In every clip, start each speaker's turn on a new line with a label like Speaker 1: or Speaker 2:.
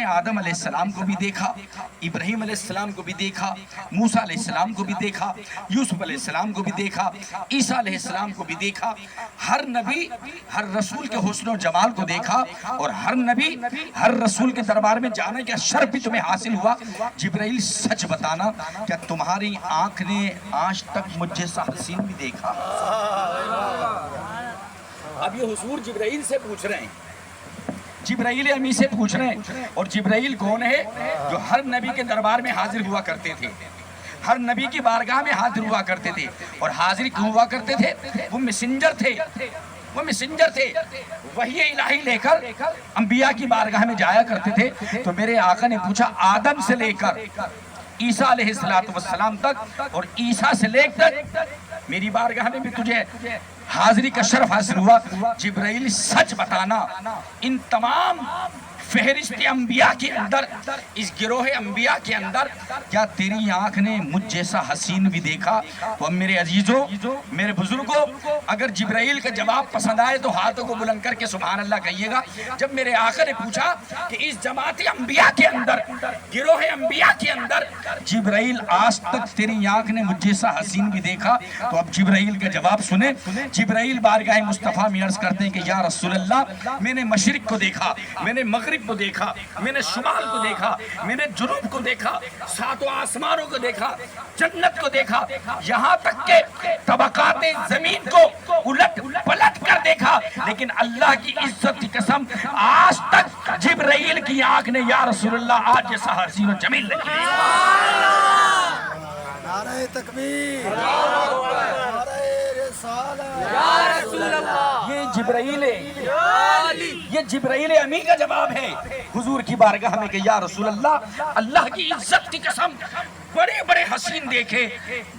Speaker 1: نے آدم علیہ السلام کو بھی دیکھا، ابراہیم علیہ السلام کو بھی دیکھا، موسیٰ علیہ السلام کو بھی دیکھا، یوسف علیہ السلام کو بھی دیکھا، عیسیٰ علیہ السلام کو بھی دیکھا۔ ہر نبی ہر رسول کے حسن و جمال کو دیکھا، اور ہر نبی ہر رسول کے دربار میں جانے کا شرف بھی تمہیں حاصل ہوا۔ جبرائیل سچ بتانا، کیا تمہاری آنکھ نے آج تک مجھ جیسا حسین بھی دیکھا؟ اب یہ حضور جبرائیل سے پوچھ رہے ہیں، جبرائیل امی سے پوچھ رہے ہیں۔ اور جبرائیل کون ہے؟ جو ہر نبی کے دربار میں حاضر ہوا کرتے تھے، ہر نبی کی بارگاہ میں حاضر ہوا کرتے تھے۔ اور حاضر کیوں ہوا کرتے تھے؟ وہ میسنجر تھے، وہ میسنجر تھے، وحی الہی لے کر انبیاء کی بارگاہ میں جایا کرتے تھے۔ تو میرے آقا نے پوچھا آدم سے لے کر عیسیٰ علیہ السلام تک، اور عیسیٰ سے لے کر میری بارگاہ میں بھی تجھے حاضری کا شرف حاصل ہوا۔ جبرائیل سچ بتانا، ان تمام فہرست انبیاء کے اندر، اس گروہ انبیاء کے اندر، کیا تیری آنکھ نے مجھ جیسا حسین بھی دیکھا؟ تو اب میرے عزیزوں، میرے بزرگوں، اگر جبرائیل کا جواب پسند آئے تو ہاتھوں کو بلند کر کے سبحان اللہ کہیے گا۔ جب میرے آقا نے پوچھا کہ اس جماعت انبیاء کے اندر، گروہ انبیاء کے اندر جبرائیل آج تک تیری آنکھ نے مجھ جیسا حسین بھی دیکھا، تو اب جبرائیل کا جواب سنیں۔ جبرائیل بارگاہ مصطفیٰ میں عرض کرتے ہیں کہ یا رسول اللہ، میں نے مشرق کو دیکھا، میں نے مغرب کو دیکھا، میں نے شمال کو دیکھا، میں نے جنوب کو دیکھا، ساتوں آسمانوں کو دیکھا، جنت کو دیکھا، یہاں تک کہ طبقات زمین کو الٹ پلٹ کر دیکھا، لیکن اللہ کی عزت کی قسم آج تک جبرائیل کی آنکھ نے یا رسول اللہ آج جیسا حسین و جمیل نہیں دیکھا۔
Speaker 2: نعرہ تکبیر، نعرہ رسالت، یا رسول اللہ۔
Speaker 1: یہ جبرائیل ہے، یہ جبرائیل امی کا جواب ہے حضور کی بارگاہ میں کہ یا رسول اللہ، اللہ کی عزت کی قسم بڑے بڑے حسین دیکھے،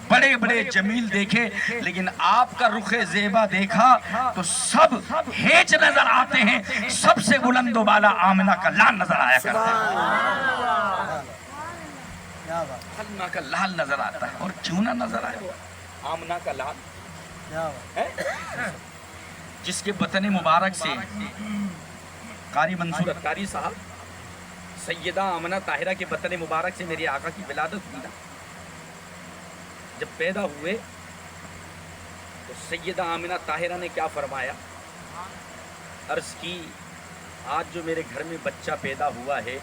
Speaker 1: بڑے بڑے جمیل دیکھے، لیکن آپ کا رخ زیبا دیکھا تو سب ہیچ نظر آتے ہیں، سب سے بلند و بالا آمنہ کا لال نظر آیا کرتا ہے، آمنہ کا لال نظر آتا ہے۔ اور کیوں نہ نظر آئے آمنہ کا لال؟ جس کے بطن مبارک سے قاری منصور اتاری صاحب، سیدہ آمنہ طاہرہ کے بطن مبارک سے میرے آقا کی ولادت ہوئی نا، جب پیدا ہوئے تو سیدہ آمنہ طاہرہ نے کیا فرمایا؟ عرض کی آج جو میرے گھر میں بچہ پیدا ہوا ہے،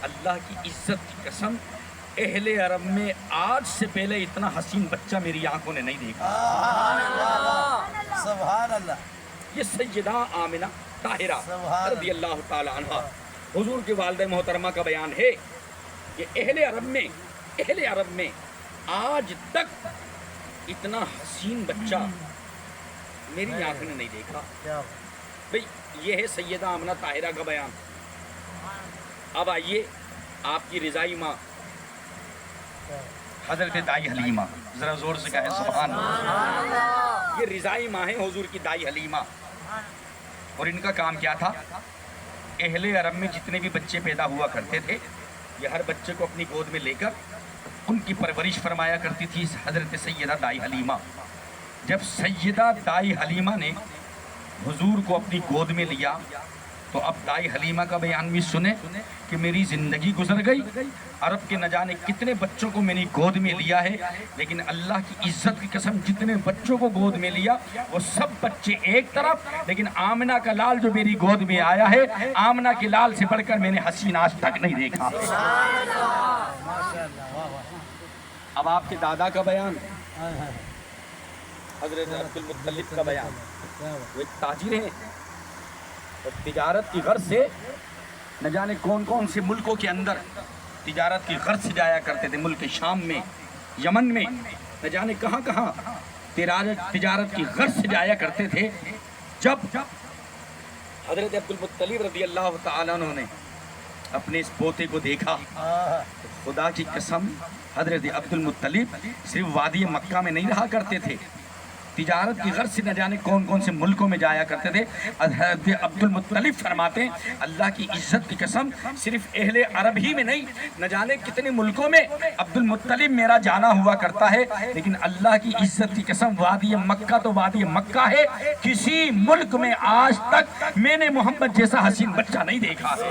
Speaker 1: اللہ کی عزت کی قسم اہل عرب میں آج سے پہلے اتنا حسین بچہ میری آنکھوں نے نہیں دیکھا۔
Speaker 2: سبحان اللہ۔
Speaker 1: یہ سیدہ آمنہ طاہرہ رضی اللہ تعالی عنہ، حضور کی والدہ محترمہ کا بیان ہے کہ اہل عرب میں آج تک اتنا حسین بچہ میری آنکھ نے نہیں دیکھا۔ بھئی یہ ہے سیدہ آمنہ طاہرہ کا بیان۔ اب آئیے آپ کی رضائی ماں حضرت دائی حلیمہ، ذرا زور سے کہیں سبحان اللہ۔ یہ رضائی ماں ہے حضور کی دائی حلیمہ، اور ان کا کام کیا تھا؟ اہل عرب میں جتنے بھی بچے پیدا ہوا کرتے تھے، یہ ہر بچے کو اپنی گود میں لے کر ان کی پرورش فرمایا کرتی تھی حضرت سیدہ دائی حلیمہ۔ جب سیدہ دائی حلیمہ نے حضور کو اپنی گود میں لیا تو اب دائی حلیمہ کا بیان بھی سنیں کہ میری زندگی گزر گئی، عرب کے نہ جانے کتنے بچوں کو میں نے گود میں لیا ہے، لیکن اللہ کی عزت کی قسم جتنے بچوں کو گود میں لیا وہ سب بچے ایک طرف، لیکن آمنہ کا لال جو میری گود میں آیا ہے، آمنہ کے لال سے بڑھ کر میں نے حسین آج تک نہیں دیکھا۔ اب آپ کے دادا کا بیان، حضرت عبد المطلب کا بیان، وہ ایک تاجر ہیں اور تجارت کی غرض سے نہ جانے کون کون سے ملکوں کے اندر تجارت کی غرض سے جایا کرتے تھے، ملک شام میں، یمن میں، نہ جانے کہاں کہاں تجارت کی غرض سے جایا کرتے تھے۔ جب حضرت عبد المطلب رضی اللہ تعالیٰ عنہ نے اپنے اس پوتے کو دیکھا تو خدا کی قسم حضرت عبد المطلب صرف وادی مکہ میں نہیں رہا کرتے تھے، تجارت کی غرض سے نہ جانے کون کون سے ملکوں میں جایا کرتے تھے۔ حضرت عبد المطلب فرماتے ہیں اللہ کی عزت کی قسم صرف اہل عرب ہی میں نہیں، نہ جانے کتنے ملکوں میں عبد المطلب میرا جانا ہوا کرتا ہے، لیکن اللہ کی عزت کی قسم وادی مکہ تو وادی مکہ ہے، کسی ملک میں آج تک میں نے محمد جیسا حسین بچہ نہیں دیکھا ہے۔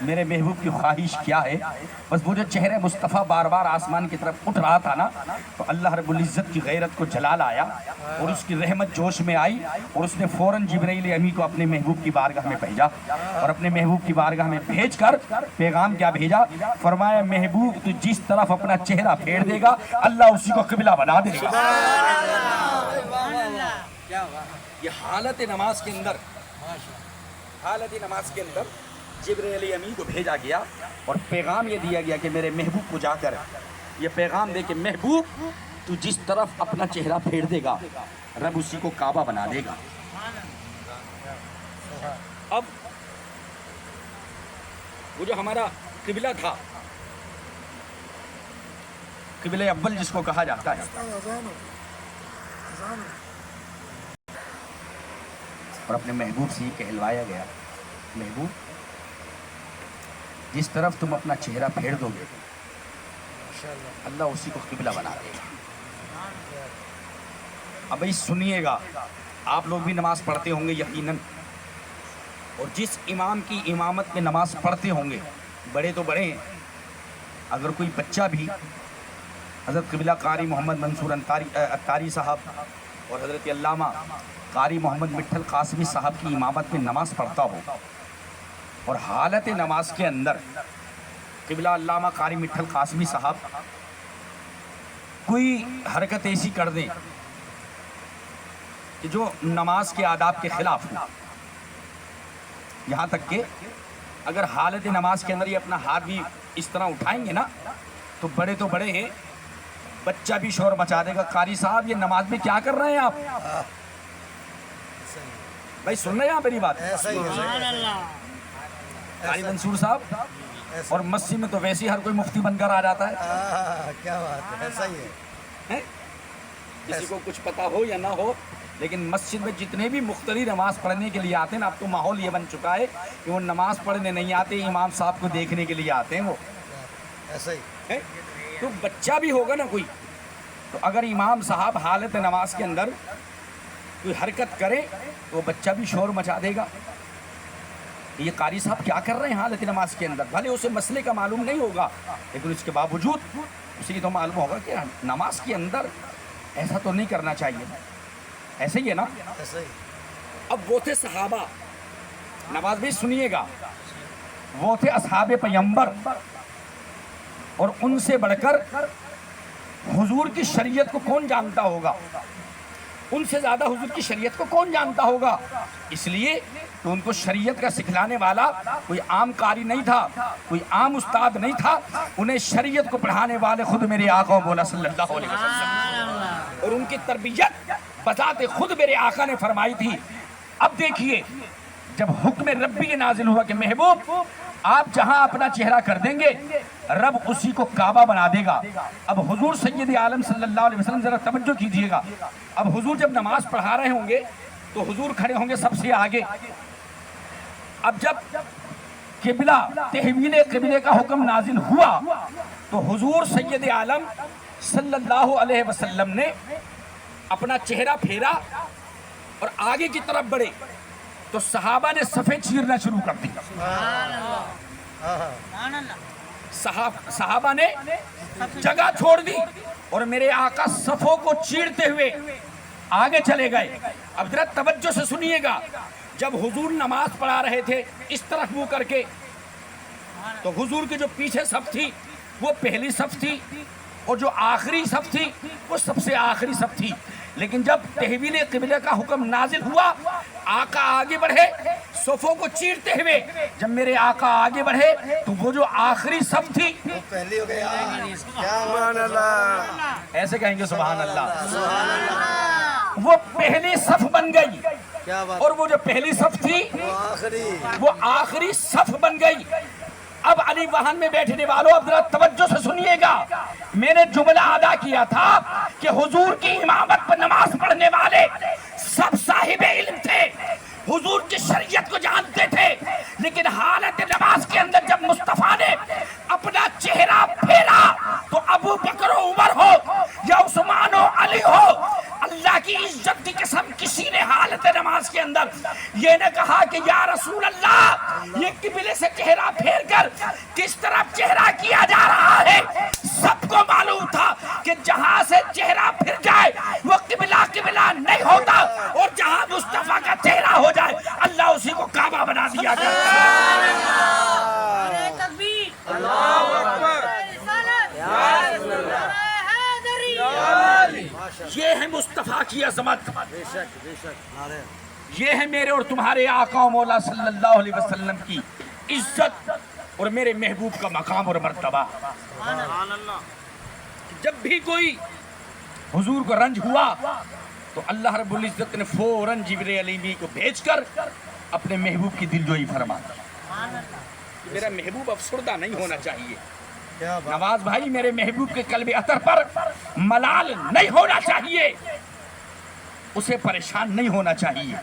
Speaker 1: میرے محبوب کی خواہش کیا ہے؟ بس وہ جو چہرے مصطفیٰ بار بار آسمان کی طرف اٹھ رہا تھا نا، تو اللہ رب العزت کی غیرت کو جلال آیا اور اس کی رحمت جوش میں آئی، اور اس نے فوراً جبرائیل امی کو اپنے محبوب کی بارگاہ میں بھیجا، اور اپنے محبوب کی بارگاہ میں بھیج کر پیغام کیا بھیجا؟ فرمایا محبوب تو جس طرف اپنا چہرہ پھیر دے گا اللہ اسی کو قبلہ بنا دے گا۔ یہ حالت نماز کے اندر، جبرائیل امی کو بھیجا گیا اور پیغام یہ دیا گیا کہ میرے محبوب کو جا کر یہ پیغام دے کہ محبوب تو جس طرف اپنا چہرہ پھیر دے گا رب اسی کو کعبہ بنا دے گا۔ اب وہ جو ہمارا قبلہ تھا، قبلہ اول جس کو کہا جاتا ہے، اور اپنے محبوب سے یہ کہلوایا گیا محبوب جس طرف تم اپنا چہرہ پھیر دو گے اللہ اسی کو قبلہ بنا دے گا۔ اب بھائی سنیے گا، آپ لوگ بھی نماز پڑھتے ہوں گے یقیناً، اور جس امام کی امامت میں نماز پڑھتے ہوں گے بڑے تو بڑے ہیں، اگر کوئی بچہ بھی حضرت قبلہ قاری محمد منصور اتاری صاحب اور حضرت علامہ قاری محمد مٹھل قاسمی صاحب کی امامت میں نماز پڑھتا ہو اور حالت نماز کے اندر قبلہ علامہ قاری مٹھل قاسمی صاحب کوئی حرکت ایسی کر دیں کہ جو نماز کے آداب کے خلاف ہو، یہاں تک کہ اگر حالت نماز کے اندر یہ اپنا ہاتھ بھی اس طرح اٹھائیں گے نا تو بڑے ہیں، بچہ بھی شور مچا دے گا، قاری صاحب یہ نماز میں کیا کر رہے ہیں آپ؟ بھائی سن رہے ہیں آپ میری بات؟ قاری منصور صاحب، اور مسجد میں تو ویسے ہی ہر کوئی مفتی بن کر آ جاتا ہے،
Speaker 2: کیا بات ہے، ایسا ہی ہے،
Speaker 1: کسی کو کچھ پتا ہو یا نہ ہو، لیکن مسجد میں جتنے بھی مختلف نماز پڑھنے کے لیے آتے ہیں نا، اب تو ماحول یہ بن چکا ہے کہ وہ نماز پڑھنے نہیں آتے، امام صاحب کو دیکھنے کے لیے آتے ہیں، وہ
Speaker 2: ایسا ہی ہے۔
Speaker 1: تو بچہ بھی ہوگا نا کوئی، تو اگر امام صاحب حالت نماز کے اندر کوئی حرکت کرے تو وہ بچہ بھی شور مچا دے گا، یہ قاری صاحب کیا کر رہے ہیں حالت نماز کے اندر؟ بھلے اسے مسئلے کا معلوم نہیں ہوگا لیکن اس کے باوجود اسے یہ تو معلوم ہوگا کہ نماز کے اندر ایسا تو نہیں کرنا چاہیے، ایسے ہی ہے نا؟
Speaker 2: ایسا ہی۔
Speaker 1: اب وہ تھے صحابہ، نماز بھی سنیے گا، وہ تھے اصحاب پیغمبر، اور ان سے بڑھ کر حضور کی شریعت کو کون جانتا ہوگا؟ ان سے زیادہ حضور کی شریعت کو کون جانتا ہوگا؟ اس لیے کہ ان کو شریعت کا سکھلانے والا کوئی عام قاری نہیں تھا، کوئی عام استاد نہیں تھا، انہیں شریعت کو پڑھانے والے خود میرے آقا مولا صلی اللہ علیہ وسلم، اور ان کی تربیت بذات خود میرے آقا نے فرمائی تھی۔ اب دیکھیے جب حکم ربی نازل ہوا کہ محبوب آپ جہاں اپنا چہرہ کر دیں گے رب اسی کو کعبہ بنا دے گا، اب حضور سید عالم صلی اللہ علیہ وسلم ذرا توجہ کیجئے گا، اب حضور جب نماز پڑھا رہے ہوں گے تو حضور کھڑے ہوں گے سب سے آگے، اب جب قبلہ تحویل قبلے کا حکم نازل ہوا تو حضور سید عالم صلی اللہ علیہ وسلم نے اپنا چہرہ پھیرا اور آگے کی طرف بڑھے تو صحابہ نے صفیں چیرنا شروع کر دی، صحابہ نے جگہ چھوڑ دی اور میرے آقا صفوں کو چیرتے ہوئے آگے چلے گئے۔ اب ذرا توجہ سے سنیے گا، جب حضور نماز پڑھا رہے تھے اس طرف منہ کر کے تو حضور کی جو پیچھے صف تھی وہ پہلی صف تھی اور جو آخری صف تھی وہ سب سے آخری صف تھی، لیکن جب تحویل قبلہ کا حکم نازل ہوا آقا آگے بڑھے صفوں کو چیرتے ہوئے، جب میرے آقا آگے بڑھے تو وہ جو آخری صف تھی
Speaker 2: وہ پہلی ہو گئی۔ سبحان اللہ،
Speaker 1: ایسے کہیں گے سبحان اللہ، وہ پہلی صف بن گئی،
Speaker 2: کیا بات،
Speaker 1: اور وہ جو پہلی صف تھی وہ آخری صف بن گئی۔ اب علی وہن میں بیٹھنے والوں اب ذرا توجہ سے سنیے گا، میں نے جملہ ادا کیا تھا کہ حضور کی امامت پر نماز پڑھنے والے سب صاحب علم تھے، حضور کی شریعت کو جانتے تھے، لیکن حالت نماز کے اندر جب مصطفیٰ نے اپنا چہرہ پھیرا تو ابو بکر و عمر ہو یا عثمان و علی ہو، اللہ کی عزت کی قسم کسی نے حالت نماز کے اندر یہ نہ کہا کہ یا رسول اللہ یہ قبلے سے چہرہ پھیر کر کس طرف چہرہ کیا جا رہا ہے. سب کو معلوم تھا کہ جہاں سے چہرہ پھر جائے وہ قبلہ نہیں ہوتا, اور جہاں مصطفیٰ کا چہرہ ہو جائے اللہ اسی کو کعبہ بنا دیا کرتا ہے. یہ ہے مصطفیٰ کی عظمت, یہ ہے میرے اور تمہارے آقا و مولا صلی اللہ علیہ وسلم کی عزت اور میرے محبوب کا مقام اور مرتبہ. جب بھی کوئی حضور کو رنج ہوا تو اللہ رب العزت نے فوراً جبرائیل امین کو بھیج کر اپنے محبوب کی دلجوئی فرمائی. میرا محبوب افسردہ نہیں ہونا چاہیے. نواز بھائی, میرے محبوب کے قلب عطر پر ملال نہیں ہونا چاہیے, اسے پریشان نہیں ہونا چاہیے.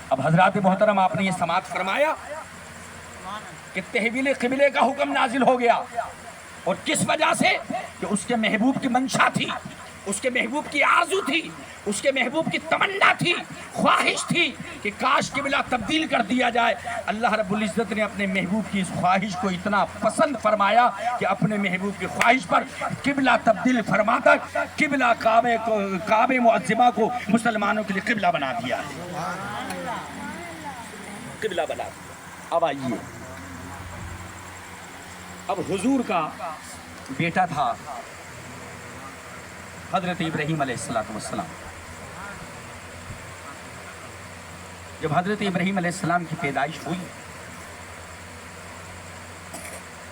Speaker 1: اب حضرات محترم, آپ نے یہ سماعت فرمایا کہ تحویل قبلے کا حکم نازل ہو گیا, اور کس وجہ سے کہ اس کے محبوب کی منشا تھی, اس کے محبوب کی آرزو تھی, اس کے محبوب کی تمنا تھی, خواہش تھی کہ کاش قبلہ تبدیل کر دیا جائے. اللہ رب العزت نے اپنے محبوب کی اس خواہش کو اتنا پسند فرمایا کہ اپنے محبوب کی خواہش پر قبلہ تبدیل فرما کر قبلہ کعبہ معظمہ کو مسلمانوں کے لیے قبلہ بنا دیا ہے. قبلہ بنا دیا. اب آئیے, اب حضور کا بیٹا تھا حضرت ابراہیم علیہ السلام. جب حضرت ابراہیم علیہ السلام کی پیدائش ہوئی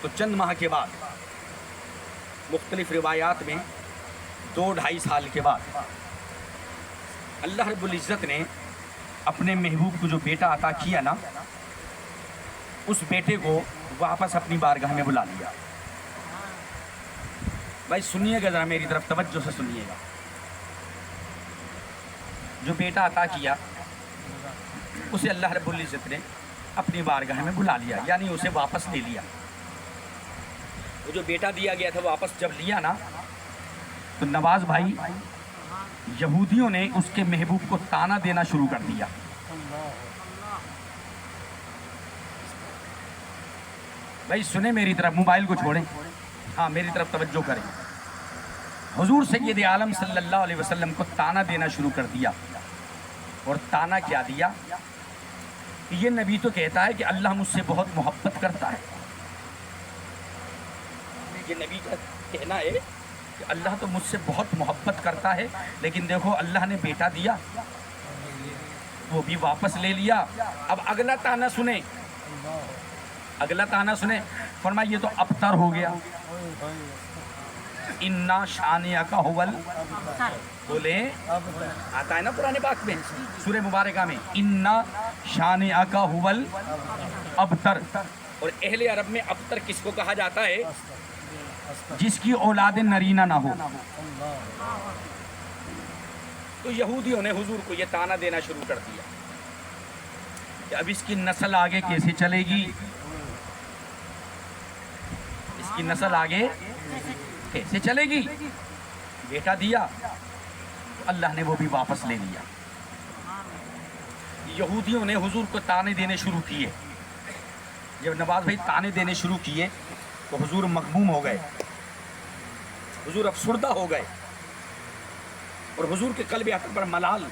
Speaker 1: تو چند ماہ کے بعد, مختلف روایات میں 2-2.5 سال کے بعد, اللہ رب العزت نے اپنے محبوب کو جو بیٹا عطا کیا نا, اس بیٹے کو واپس اپنی بارگاہ میں بلا لیا. بھائی سنیے گا ذرا, میری طرف توجہ سے سنیے گا. جو بیٹا عطا کیا اسے اللہ رب العزت نے اپنی بارگاہ میں بلا لیا, یعنی اسے واپس لے لیا. وہ جو بیٹا دیا گیا تھا واپس جب لیا نا, تو نواز بھائی یہودیوں نے اس کے محبوب کو تانا دینا شروع کر دیا. بھائی سنیں میری طرف, موبائل کو چھوڑیں, ہاں میری طرف توجہ کریں. حضور سید عالم صلی اللہ علیہ وسلم کو تانا دینا شروع کر دیا. اور تانا کیا دیا کہ یہ نبی تو کہتا ہے کہ اللہ مجھ سے بہت محبت کرتا ہے. یہ نبی کا کہنا ہے کہ اللہ تو مجھ سے بہت محبت کرتا ہے, لیکن دیکھو اللہ نے بیٹا دیا وہ بھی واپس لے لیا. اب اگلا تانا سنیں, اگلا تانا سنیں. فرمایا یہ تو ابتر ہو گیا. انا شانئک ھول, بولے آتا ہے نا قرآن پاک میں سورہ مبارکہ میں, انا شانئک ھول ابتر. اور اہل عرب میں ابتر کس کو کہا جاتا ہے؟ جس کی اولاد نرینہ نہ ہو. تو یہودیوں نے حضور کو یہ تانا دینا شروع کر دیا کہ اب اس کی نسل آگے کیسے چلے گی, اس کی نسل آگے کیسے چلے گی. بیٹا دیا اللہ نے وہ بھی واپس لے لیا. یہودیوں نے حضور کو تانے دینے شروع کیے. جب نواز بھائی تانے دینے شروع کیے تو حضور مغموم ہو گئے, حضور افسردہ ہو گئے, اور حضور کے قلب عطر پر ملال,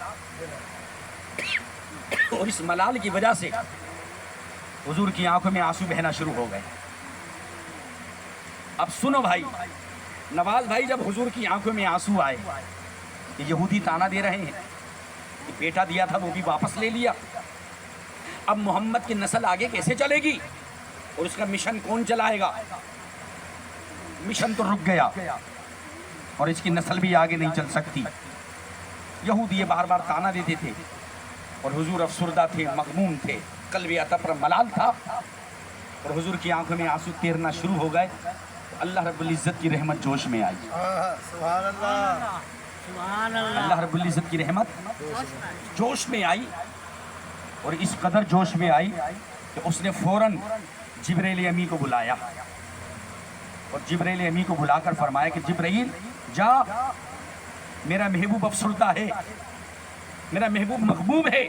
Speaker 1: اور اس ملال کی وجہ سے حضور کی آنکھوں میں آنسو بہنا شروع ہو گئے. اب سنو بھائی, نواز بھائی جب حضور کی آنکھوں میں آنسو آئے کہ یہودی تانا دے رہے ہیں کہ بیٹا دیا تھا وہ بھی واپس لے لیا, اب محمد کی نسل آگے کیسے چلے گی اور اس کا مشن کون چلائے گا؟ مشن تو رک گیا اور اس کی نسل بھی آگے نہیں چل سکتی. یہودی یہ بار بار تانا دیتے تھے اور حضور افسردہ تھے, مغموم تھے, قلب عطا پر ملال تھا, اور حضور کی آنکھوں میں آنسو تیرنا شروع ہو گئے. اللہ رب العزت کی رحمت جوش میں آئی.
Speaker 2: سبحان اللہ,
Speaker 1: اللہ رب العزت کی رحمت جوش میں آئی, اور اس قدر جوش میں آئی کہ اس نے فوراً جبرائیل امین کو بلایا, اور جبرائیل امین کو بلا کر فرمایا کہ جبرائیل جا, میرا محبوب افسردہ ہے, میرا محبوب مغموم ہے,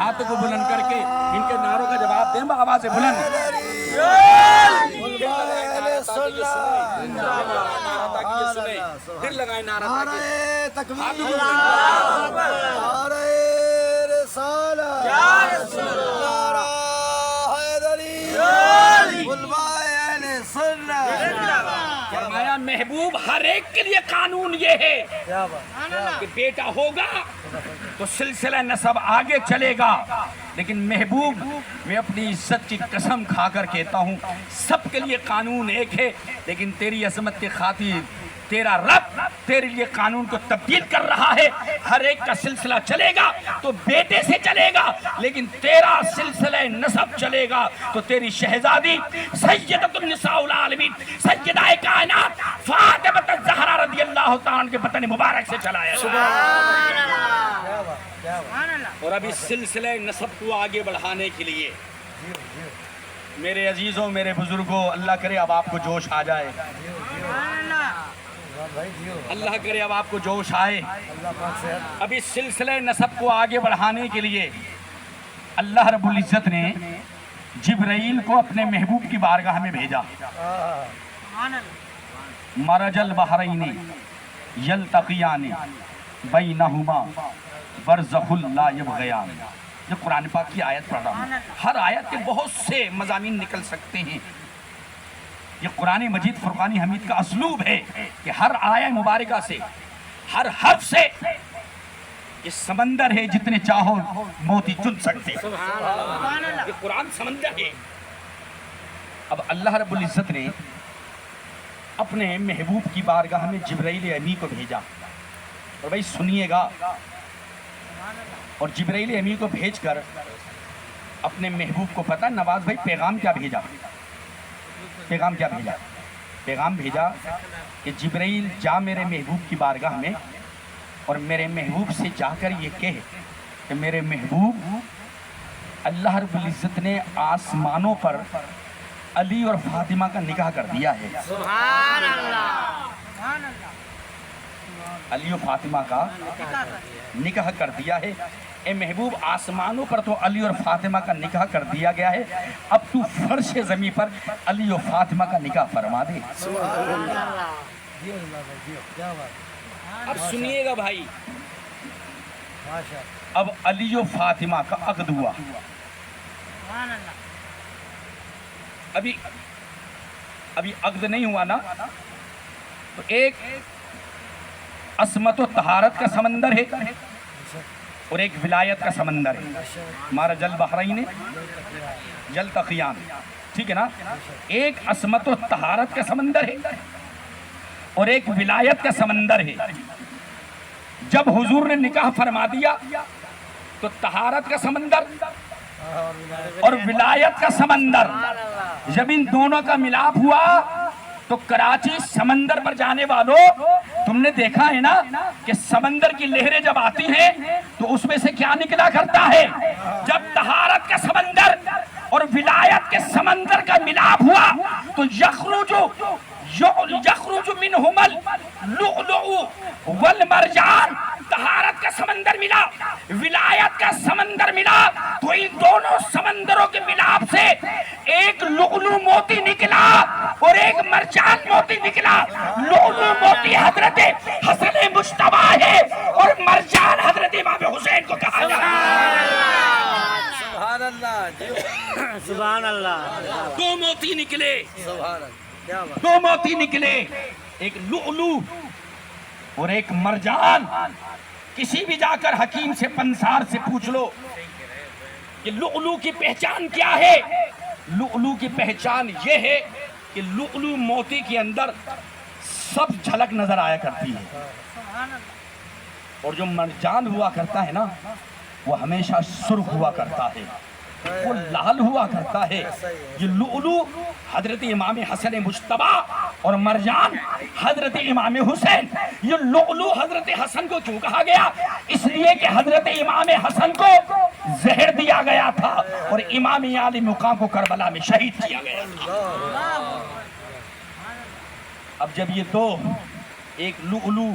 Speaker 1: ہاتھوں کو بلند کر کے ان کے نعروں کا جواب دیں آواز بلند. دل لگائیں نعرہ تکبیر.
Speaker 2: نعرہ رسالت نعرہ حیدری علماء اہل سنت.
Speaker 1: فرمایا محبوب ہر ایک کے لیے قانون یہ ہے کہ بیٹا ہوگا تو سلسلہ نسب آگے چلے گا، لیکن محبوب میں اپنی عزت کی قسم کھا کر کہتا ہوں سب کے لیے قانون ایک ہے، لیکن تیری عظمت کی خاطر تیرا رب تیرے لیے قانون کو تبدیل کر رہا ہے. ہر ایک کا سلسلہ چلے گا تو بیٹے سے چلے گا، لیکن تیرا سلسلہ نسب چلے گا تو تیری شہزادی سیدۃ النساء العالمین سیدہ کائنات فاطمہ الزہرا رضی اللہ تعالیٰ عنہ کے بطن مبارک سے چلایا. اور اب اس سلسلہ نسب کو آگے بڑھانے کے لیے میرے عزیزوں میرے بزرگوں، اللہ کرے اب آپ کو جوش آ جائے، اللہ کرے اب آپ کو جوش آئے. اب اس سلسلہ نسب کو آگے بڑھانے کے لیے اللہ رب العزت نے جبرائیل کو اپنے محبوب کی بارگاہ میں بھیجا. مرج البحرین یلتقیان بینہما برزخ لا یبغیان. یہ قرآن پاک کی آیت پڑھ رہا ہوں. ہر آیت کے بہت سے مضامین نکل سکتے ہیں. یہ قرآن مجید فرقان حمید کا اسلوب ہے کہ ہر آیہ مبارکہ سے ہر حرف سے یہ سمندر ہے، جتنے چاہو موتی چن سکتے. یہ قرآن سمندر ہے. اب اللہ رب العزت نے اپنے محبوب کی بارگاہ میں جبرائیل امی کو بھیجا. اور بھائی سنیے گا، اور جبرائیل امی کو بھیج کر اپنے محبوب کو پتہ نواز بھائی پیغام کیا بھیجا؟ پیغام کیا بھیجا؟ پیغام بھیجا کہ جبرائیل جا میرے محبوب کی بارگاہ میں اور میرے محبوب سے جا کر یہ کہے کہ میرے محبوب اللہ رب العزت نے آسمانوں پر علی اور فاطمہ کا نکاح کر دیا ہے.
Speaker 3: سبحان اللہ.
Speaker 1: علی و فاطمہ کا نکاح کر دیا ہے. اے محبوب آسمانوں پر تو علی اور فاطمہ کا نکاح کر دیا گیا ہے، اب تو فرش زمین پر علی و فاطمہ کا نکاح فرما دے. اب سنیے گا بھائی، اب علی و فاطمہ کا عقد ہوا. ابھی عقد نہیں ہوا نا، تو ایک عصمت و طہارت کا سمندر ہے اور ایک ولایت کا سمندر ہے. مرج البحرین یلتقیان، ٹھیک ہے نا. ایک عصمت و طہارت کا سمندر ہے اور ایک ولایت کا سمندر ہے. جب حضور نے نکاح فرما دیا تو طہارت کا سمندر اور ولایت کا سمندر، جب ان دونوں کا ملاپ ہوا تو کراچی سمندر پر جانے والوں تم نے دیکھا ہے نا کہ سمندر کی لہریں جب آتی ہیں تو اس میں سے کیا نکلا کرتا ہے؟ جب طہارت کا سمندر اور ولایت کے سمندر کا ملاپ ہوا تو یخرج منہما اللؤلؤ والمرجان. طہارت کا سمندر ملا، ولایت کا سمندر ملا، تو ان دونوں سمندروں کے ملاپ سے ایک لؤلؤ موتی نکلا اور ایک مرجان موتی نکلا. لؤلؤ موتی حضرت حسن مجتبی ہے اور مرجان حضرت امام حسین کو کہا جاتا ہے.
Speaker 2: سبحان اللہ.
Speaker 3: سبحان اللہ.
Speaker 1: دو موتی نکلے،
Speaker 2: سبحان اللہ.
Speaker 1: دو موتی نکلے، ایک لؤلؤ اور ایک مرجان. کسی بھی جا کر حکیم سے پنسار سے پوچھ لو کہ لؤلؤ کی پہچان کیا ہے. لؤلؤ کی پہچان یہ ہے کہ لؤلؤ موتی کے اندر سب جھلک نظر آیا کرتی ہے، اور جو مرجان ہوا کرتا ہے نا وہ ہمیشہ سرخ ہوا کرتا ہے، وہ لال ہوا کرتا ہے. یہ لؤلؤ حضرت امام حسن مجتبی اور مرجان حضرت امام حسین. یہ لؤلؤ حضرت حسن کو کیوں کہا گیا؟ اس لیے کہ حضرت امام حسن کو زہر دیا گیا تھا اور امام عالی مقام کو کربلا میں شہید کیا گیا تھا. اب جب یہ دو، ایک لؤلؤ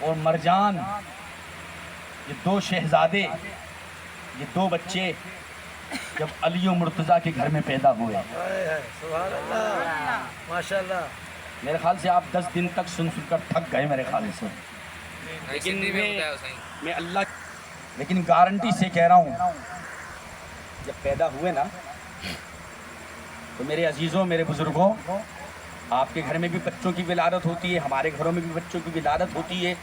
Speaker 1: اور مرجان، یہ دو شہزادے یہ دو بچے جب علی و مرتضیٰ کے گھر میں پیدا ہوئے،
Speaker 2: سبحان اللہ ماشاء اللہ.
Speaker 1: میرے خیال سے آپ 10 دن تک سن کر تھک گئے میرے خیال سے. میں اللہ لیکن گارنٹی سے کہہ رہا ہوں، جب پیدا ہوئے نا تو میرے عزیزوں، میرے بزرگوں، آپ کے گھر میں بھی بچوں کی ولادت ہوتی ہے، ہمارے گھروں میں بھی بچوں کی ولادت ہوتی ہے.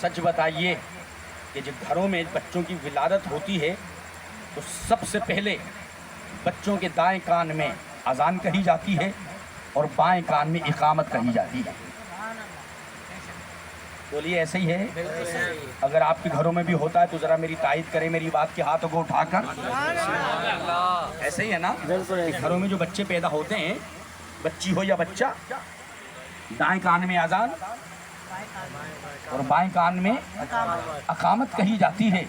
Speaker 1: سچ بتائیے کہ جب گھروں میں بچوں کی ولادت ہوتی ہے تو سب سے پہلے بچوں کے دائیں کان میں اذان کہی جاتی ہے اور بائیں کان میں اقامت کہی جاتی ہے. بولیے ایسے ہی ہے؟ اگر آپ کے گھروں میں بھی ہوتا ہے تو ذرا میری تائید کریں میری بات کے ہاتھوں کو اٹھا کر. ایسے ہی ہے نا کہ گھروں میں جو بچے پیدا ہوتے ہیں، بچی ہو یا بچہ، دائیں کان میں اذان اور بائیں کان میں اقامت کہی جاتی ہے.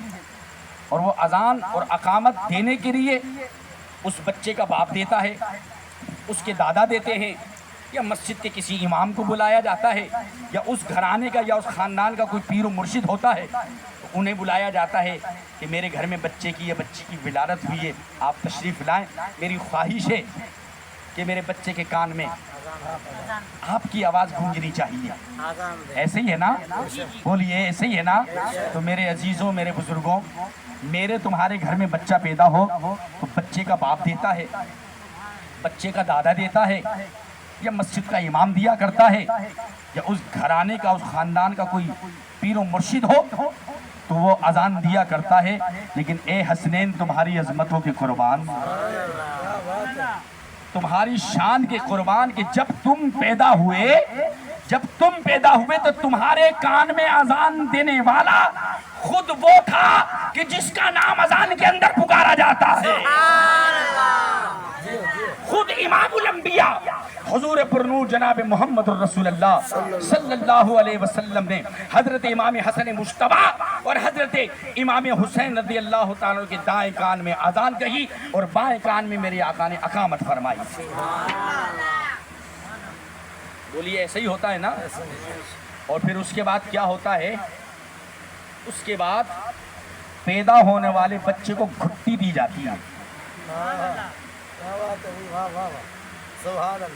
Speaker 1: اور وہ اذان اور اقامت دینے کے لیے اس بچے کا باپ دیتا ہے، اس کے دادا دیتے ہیں، یا مسجد کے کسی امام کو بلایا جاتا ہے، یا اس گھرانے کا یا اس خاندان کا کوئی پیر و مرشد ہوتا ہے تو انہیں بلایا جاتا ہے کہ میرے گھر میں بچے کی یا بچی کی ولادت ہوئی ہے، آپ تشریف لائیں. میری خواہش ہے کہ میرے بچے کے کان میں آپ کی آواز گونجنی چاہیے. ایسے ہی ہے نا؟ بولیے ایسے ہی ہے نا؟ تو میرے عزیزوں، میرے بزرگوں، میرے تمہارے گھر میں بچہ پیدا ہو تو بچے کا باپ دیتا ہے، بچے کا دادا دیتا ہے، یا مسجد کا امام دیا کرتا ہے، یا اس گھرانے کا، اس خاندان کا کوئی پیر و مرشد ہو تو وہ اذان دیا کرتا ہے. لیکن اے حسنین، تمہاری عظمتوں کے قربان، تمہاری شان کے قربان، کہ جب تم پیدا ہوئے تو تمہارے کان میں اذان دینے والا خود وہ تھا کہ جس کا نام اذان کے اندر پکارا جاتا ہے. خود امام الانبیاء حضور پرنور جناب محمد الرسول اللہ صلی اللہ علیہ وسلم نے حضرت امام حسن مجتبیٰ اور حضرت امام حسین رضی اللہ تعالیٰ کے دائیں کان میں اذان کہی اور بائیں کان میں میرے آقا نے اقامت فرمائی. بولیے ایسا ہی ہوتا ہے نا؟ اور پھر اس کے بعد کیا ہوتا ہے؟ اس کے بعد پیدا ہونے والے بچے کو گھٹی دی جاتی ہے.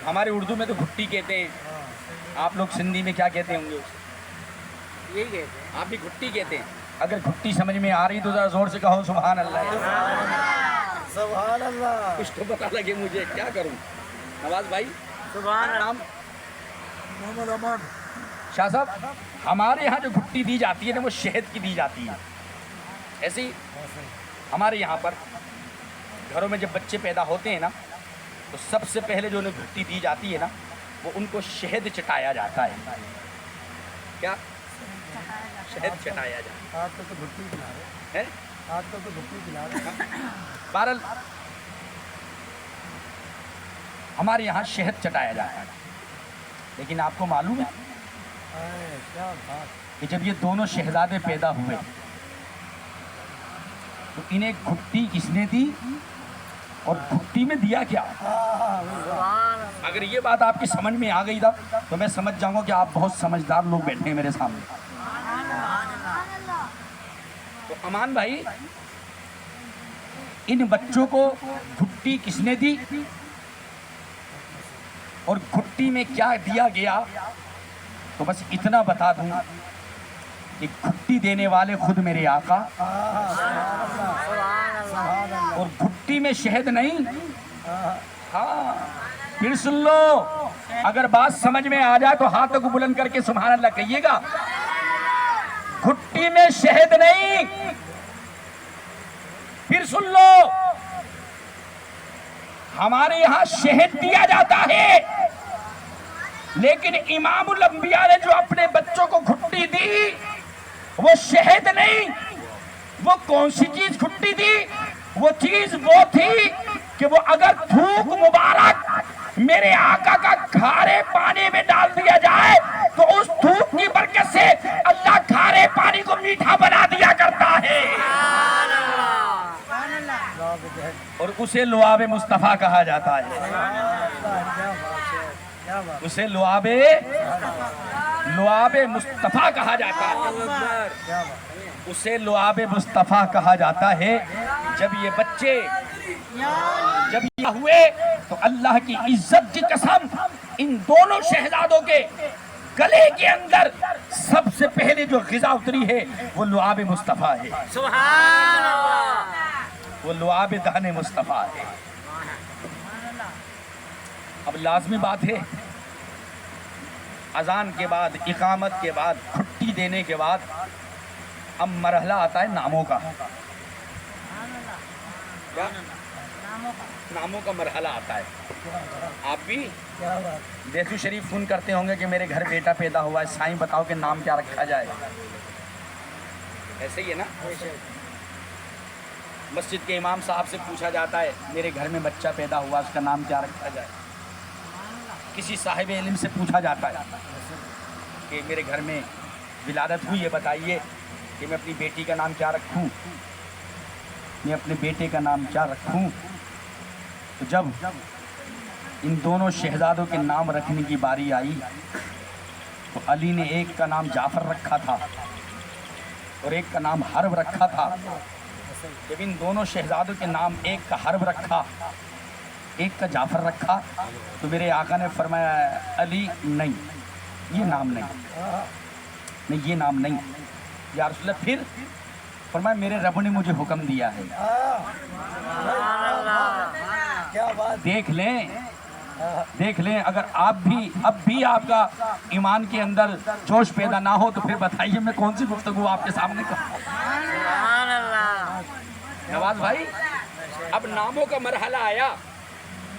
Speaker 1: ہمارے اردو میں تو گھٹی کہتے ہیں، آپ لوگ سندھی میں کیا کہتے ہوں گے؟
Speaker 3: یہی کہتے ہیں.
Speaker 1: آپ بھی گھٹی کہتے ہیں. اگر گھٹی سمجھ میں آ رہی تو ذرا زور سے کہو سبحان اللہ.
Speaker 2: سبحان اللہ.
Speaker 1: کچھ تو پتہ لگے مجھے، کیا کروں؟ نواز بھائی،
Speaker 3: سبحان اللہ.
Speaker 1: نام محمد امان شاہ صاحب. ہمارے یہاں جو گھٹی دی جاتی ہے نا وہ شہد کی دی جاتی ہے. ایسے ہی ہمارے یہاں پر گھروں میں جب بچے پیدا ہوتے ہیں نا تو سب سے پہلے جو انہیں گھٹی دی جاتی ہے نا وہ ان کو شہد چٹایا جاتا ہے. کیا؟ شہد چٹایا جاتا
Speaker 2: آج تک تو گھٹی پلا رہے
Speaker 1: ہے.
Speaker 2: آج تک تو گھٹی پلا رہے.
Speaker 1: بہرحال ہمارے یہاں شہد چٹایا جاتا ہے. لیکن آپ کو معلوم ہے
Speaker 2: کیا بات.
Speaker 1: کہ جب یہ دونوں شہزادے پیدا ہوئے تو انہیں گھٹی کس نے دی اور گھٹی میں دیا کیا؟ اگر یہ بات آپ کی سمجھ میں آ گئی تھا تو میں سمجھ جاؤں گا کہ آپ بہت سمجھدار لوگ بیٹھے ہیں میرے سامنے. تو امان بھائی، ان بچوں کو گھٹی کس نے دی اور گھٹی میں کیا دیا گیا؟ تو بس اتنا بتا دوں کہ گھٹی دینے والے خود میرے آقا، اور گھٹی میں شہد نہیں. ہاں، پھر سن لو، اگر بات سمجھ میں آ جائے تو ہاتھوں کو بلند کر کے سبحان اللہ کہیے گا. گھٹی میں شہد نہیں. پھر سن لو، ہمارے یہاں شہد دیا جاتا ہے لیکن امام الانبیاء نے جو اپنے بچوں کو گھٹی دی وہ شہد نہیں. وہ کون سی چیز گھٹی دی؟ وہ چیز وہ تھی کہ وہ اگر تھوک مبارک میرے آقا کا کھارے پانی میں ڈال دیا جائے تو اس تھوک کی برکت سے اللہ کھارے پانی کو میٹھا بنا دیا کرتا ہے. اور اسے لعاب مصطفیٰ کہا جاتا ہے. اسے لعاب مصطفیٰ کہا جاتا ہے. اسے لعاب مصطفیٰ کہا جاتا ہے. جب یہ بچے جب یہ ہوئے تو اللہ کی عزت کی قسم ان دونوں شہزادوں کے گلے کے اندر سب سے پہلے جو غذا اتری ہے وہ لعاب مصطفیٰ ہے،
Speaker 3: سبحان اللہ،
Speaker 1: وہ لعاب دہن مصطفیٰ ہے۔ اب لازمی بات ہے اذان کے بعد، اقامت کے بعد، کھٹی دینے کے بعد اب مرحلہ آتا ہے ناموں کا۔ کیا؟ ناموں کا مرحلہ آتا ہے۔ آپ بھی دیسو شریف فون کرتے ہوں گے کہ میرے گھر بیٹا پیدا ہوا ہے، سائیں بتاؤ کہ نام کیا رکھا جائے، ایسے ہی ہے نا؟ مسجد کے امام صاحب سے پوچھا جاتا ہے میرے گھر میں بچہ پیدا ہوا، اس کا نام کیا رکھا جائے۔ کسی صاحب علم سے پوچھا جاتا ہے کہ میرے گھر میں ولادت ہوئی ہے، بتائیے کہ میں اپنی بیٹی کا نام کیا رکھوں، میں اپنے بیٹے کا نام کیا رکھوں۔ تو جب ان دونوں شہزادوں کے نام رکھنے کی باری آئی تو علی نے ایک کا نام جعفر رکھا تھا اور ایک کا نام حرب رکھا تھا۔ جب ان دونوں شہزادوں کے نام، ایک کا حرب رکھا ایک کا جعفر رکھا، تو میرے آقا نے فرمایا علی نہیں، یہ نام نہیں، یہ نام نہیں یا رسول اللہ۔ پھر فرمایا میرے رب نے مجھے حکم دیا ہے۔ دیکھ لیں اگر آپ بھی اب بھی آپ کا ایمان کے اندر جوش پیدا نہ ہو تو پھر بتائیے میں کون سی گفتگو آپ کے سامنے کروں۔
Speaker 3: سبحان اللہ،
Speaker 1: نواز بھائی اب ناموں کا مرحلہ آیا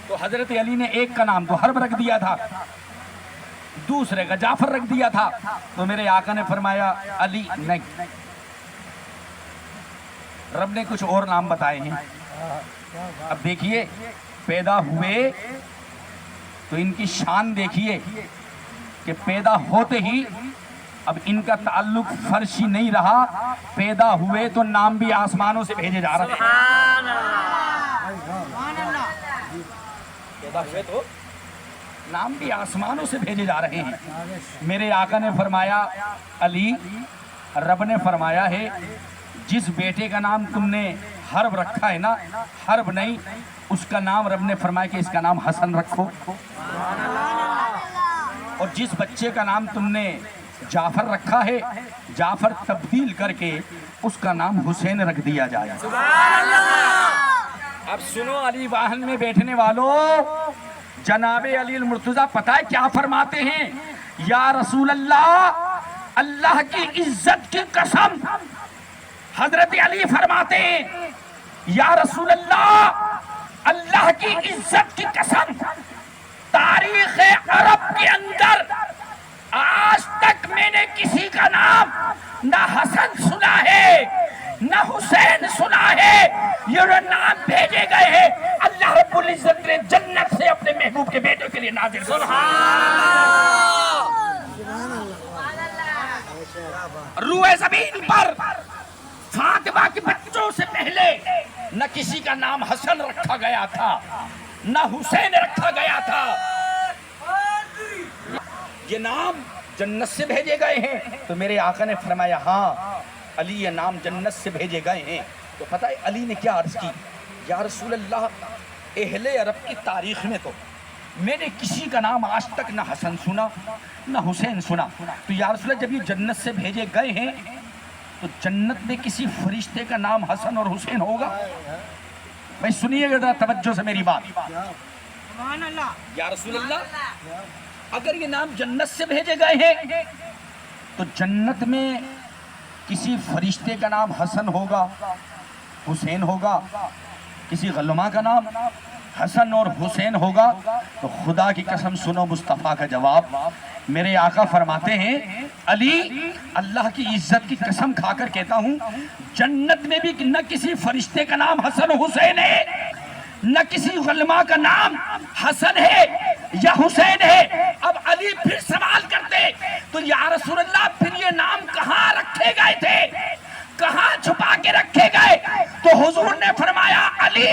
Speaker 1: تو حضرت علی نے ایک کا نام تو حرب رکھ دیا تھا، دوسرے کا جعفر رکھ دیا تھا، تو میرے آقا نے فرمایا علی نہیں، رب نے کچھ اور نام بتائے ہیں۔ اب دیکھیے پیدا ہوئے تو ان کی شان دیکھیے کہ پیدا ہوتے ہی اب ان کا تعلق فرشی نہیں رہا، پیدا ہوئے تو نام بھی آسمانوں سے بھیجے جا رہے ہیں۔ پیدا ہوئے تو نام بھی آسمانوں سے بھیجے جا رہے ہیں۔ میرے آقا نے فرمایا علی، رب نے فرمایا ہے جس بیٹے کا نام تم نے حرب رکھا ہے نا، حرب نہیں، اس کا نام رب نے فرمایا کہ اس کا نام حسن رکھو، اور جس بچے کا نام تم نے جعفر رکھا ہے، جعفر تبدیل کر کے اس کا نام حسین رکھ دیا جائے۔ اب سنو علی واہن میں بیٹھنے والوں، جناب علی المرتضیٰ پتہ ہے کیا فرماتے ہیں؟ یا رسول اللہ، اللہ کی عزت کی قسم، حضرت علی فرماتے ہیں یا رسول اللہ، اللہ کی عزت کی قسم، تاریخ عرب کے اندر آج تک میں نے کسی کا نام نہ حسن سنا ہے نہ حسین سنا ہے، یہ جو نام بھیجے گئے ہیں اللہ رب العزت نے جنت سے اپنے محبوب کے بیٹے کے لیے نازل کیا۔ روئے زمین پر فاطمہ کے بچوں سے پہلے نہ کسی کا نام حسن رکھا گیا تھا نہ حسین رکھا گیا تھا، یہ نام جنت سے بھیجے گئے ہیں۔ تو میرے آقا نے فرمایا ہاں علی یہ نام جنت سے بھیجے گئے ہیں۔ تو پتہ ہے علی نے کیا عرض کی؟ یا رسول اللہ، اہل عرب کی تاریخ میں تو میں نے کسی کا نام آج تک نہ حسن سنا نہ حسین سنا، تو یا رسول اللہ جب یہ جنت سے بھیجے گئے ہیں تو جنت میں کسی فرشتے کا نام حسن اور حسین ہوگا؟ بھائی سنیے گا توجہ سے میری بات۔ یا رسول اللہ اگر یہ نام جنت سے بھیجے گئے ہیں تو جنت میں کسی فرشتے کا نام حسن ہوگا، حسین ہوگا، کسی غلما کا نام حسن اور حسین ہوگا؟ تو خدا کی قسم سنو مصطفیٰ کا جواب۔ میرے آقا فرماتے ہیں علی، اللہ کی عزت کی قسم کھا کر کہتا ہوں جنت میں بھی نہ کسی فرشتے کا نام حسن حسین ہے نہ کسی غلما کا نام حسن ہے یا حسین ہے۔ اب علی پھر سوال کرتے تو یا رسول اللہ پھر یہ نام کہاں رکھے گئے تھے، کہاں چھپا کے رکھے گئے؟ تو حضور نے فرمایا علی،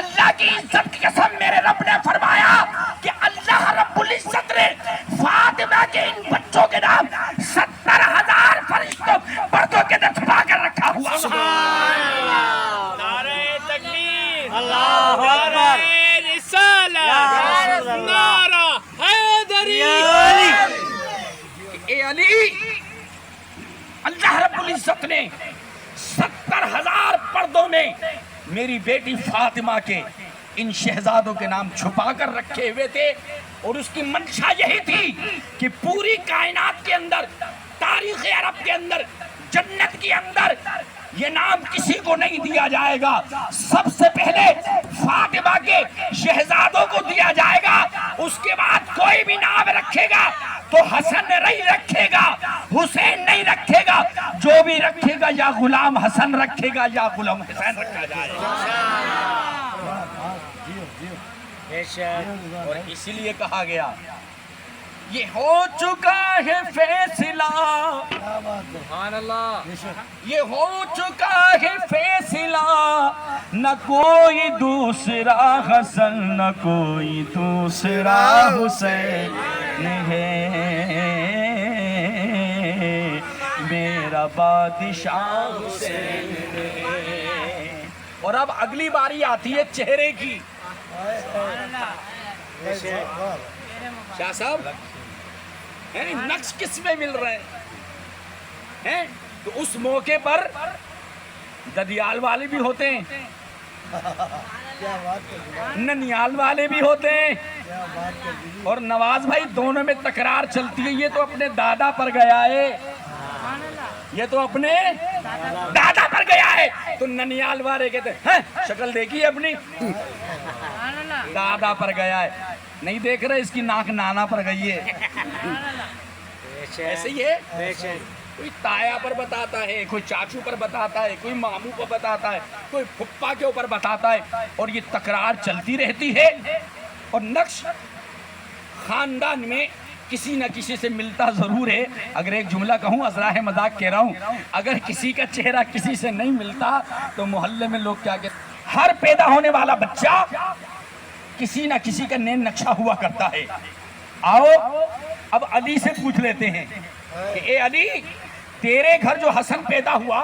Speaker 1: اللہ کی عزت کی قسم میرے رب نے فرمایا کہ اللہ رب العزت نے فاطمہ کے ان بچوں کے نام 70,000 فرشتوں پردوں کے اندر چھپا کر رکھا ہوا۔ العزت نے 70,000 پردوں میں میری بیٹی فاطمہ کے ان شہزادوں کے نام چھپا کر رکھے ہوئے تھے، اور اس کی منشا یہی تھی کہ پوری کائنات کے اندر، تاریخ عرب کے اندر، جنت کے اندر یہ نام کسی کو نہیں دیا جائے گا، سب سے پہلے فاطمہ کے شہزادوں کو دیا جائے گا، اس کے بعد کوئی بھی نام رکھے گا تو حسن نہیں رکھے گا، حسین نہیں رکھے گا، جو بھی رکھے گا یا غلام حسن رکھے گا یا غلام حسین رکھا جائے گا۔ اور اسی لیے کہا گیا یہ ہو چکا ہے فیصلہ،
Speaker 3: سبحان اللہ،
Speaker 1: یہ ہو چکا ہے فیصلہ، نہ کوئی دوسرا حسن نہ کوئی دوسرا حسین ہے، میرا بادشاہ حسین ہے۔ اور اب اگلی باری آتی ہے چہرے کی۔ شاہ صاحب نقش کس میں مل رہے ہیں؟ تو اس موقع پر ددیال والے بھی ہوتے ہیں، ننیال والے بھی ہوتے ہیں، اور نواز بھائی دونوں میں تکرار چلتی ہے۔ یہ تو اپنے دادا پر گیا ہے، یہ تو اپنے دادا پر گیا ہے، تو ننیال والے کہتے ہیں شکل دیکھی اپنی، دادا پر گیا ہے، نہیں دیکھ رہے اس کی ناک نانا پر گئی ہے۔ ایسے ہی ہے، کوئی تایا پر بتاتا ہے، کوئی چاچو پر بتاتا ہے، کوئی ماموں پر بتاتا ہے، کوئی پھپھا کے اوپر بتاتا ہے، اور یہ تکرار چلتی رہتی ہے۔ اور نقش خاندان میں کسی نہ کسی سے ملتا ضرور ہے۔ اگر ایک جملہ کہوں، ازراہ مذاق کہہ رہا ہوں، اگر کسی کا چہرہ کسی سے نہیں ملتا تو محلے میں لوگ کیا کہتے ہیں؟ ہر پیدا ہونے والا بچہ کسی نہ کسی کا نین نقشہ ہوا کرتا ہے۔ آؤ اب علی سے پوچھ لیتے ہیں کہ اے علی، تیرے گھر جو حسن پیدا ہوا،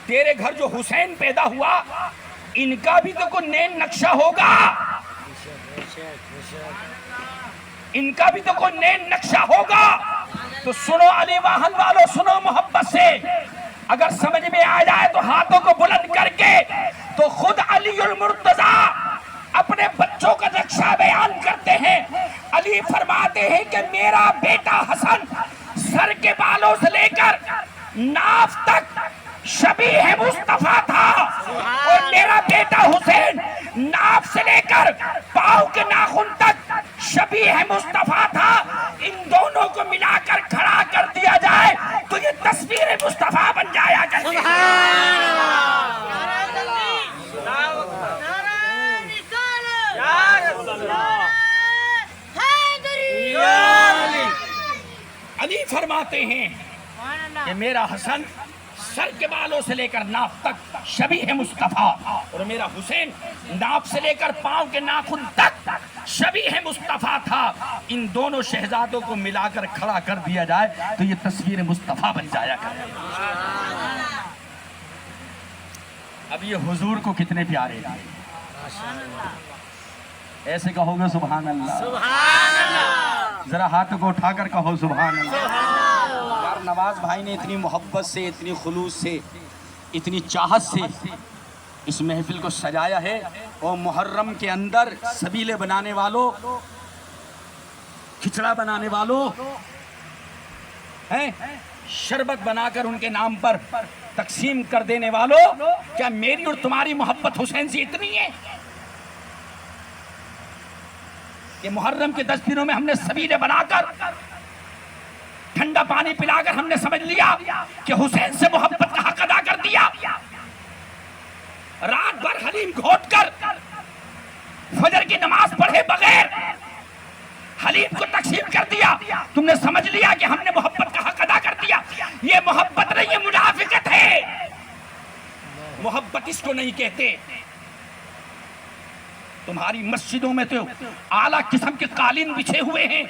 Speaker 1: تیرے گھر جو حسین پیدا ہوا، ان کا بھی تو کوئی نین نقشہ ہوگا، ان کا بھی تو کوئی نین نقشہ ہوگا۔ تو سنو علی واہن والو، سنو محبت سے، اگر سمجھ میں آ جائے تو ہاتھوں کو بلند کر کے، تو خود علی المرتضیٰ اپنے بچوں کا نقشہ بیان کرتے ہیں۔ علی فرماتے ہیں کہ میرا بیٹا حسن سر کے بالوں سے لے کر ناف تک شبیہ مصطفیٰ تھا، اور میرا بیٹا حسین ناف سے لے کر پاؤں کے ناخن تک شبیہ مصطفیٰ تھا۔ ان دونوں کو ملا کر کھڑا کر دیا جائے تو یہ تصویر مصطفیٰ بن جایا کرتی ہے۔ علی فرماتے ہیں کہ میرا حسن سر کے بالوں سے لے کر ناف تک شبیہ مصطفیٰ، اور میرا حسین ناف سے لے کر پاؤں کے ناخن تک شبیہ مصطفیٰ تھا۔ ان دونوں شہزادوں کو ملا کر کھڑا کر دیا جائے تو یہ تصویر مصطفیٰ بن جایا کرے۔ اب یہ حضور کو کتنے پیارے ہیں، ایسے کہو گے سبحان اللہ؟
Speaker 3: سبحان اللہ،
Speaker 1: ذرا ہاتھ کو اٹھا کر کہو سبحان اللہ۔ یار نواز بھائی نے اتنی محبت سے، اتنی خلوص سے، اتنی چاہت سے اس محفل کو سجایا ہے۔ اور محرم کے اندر سبیلے بنانے والوں، کھچڑا بنانے والوں، شربت بنا کر ان کے نام پر تقسیم کر دینے والوں، کیا میری اور تمہاری محبت حسین سے اتنی ہے کہ محرم کے 10 دنوں میں ہم نے سبیلے بنا کر، ٹھنڈا پانی پلا کر ہم نے سمجھ لیا کہ حسین سے محبت کا حق ادا کر دیا؟ رات بھر حلیم گھوٹ کر فجر کی نماز پڑھے بغیر حلیم کو تقسیم کر دیا، تم نے سمجھ لیا کہ ہم نے محبت کا حق ادا کر دیا؟ یہ محبت نہیں، یہ منافقت ہے۔ محبت اس کو نہیں کہتے۔ تمہاری مسجدوں میں تو اعلیٰ قسم کے قالین بچھے ہوئے ہیں،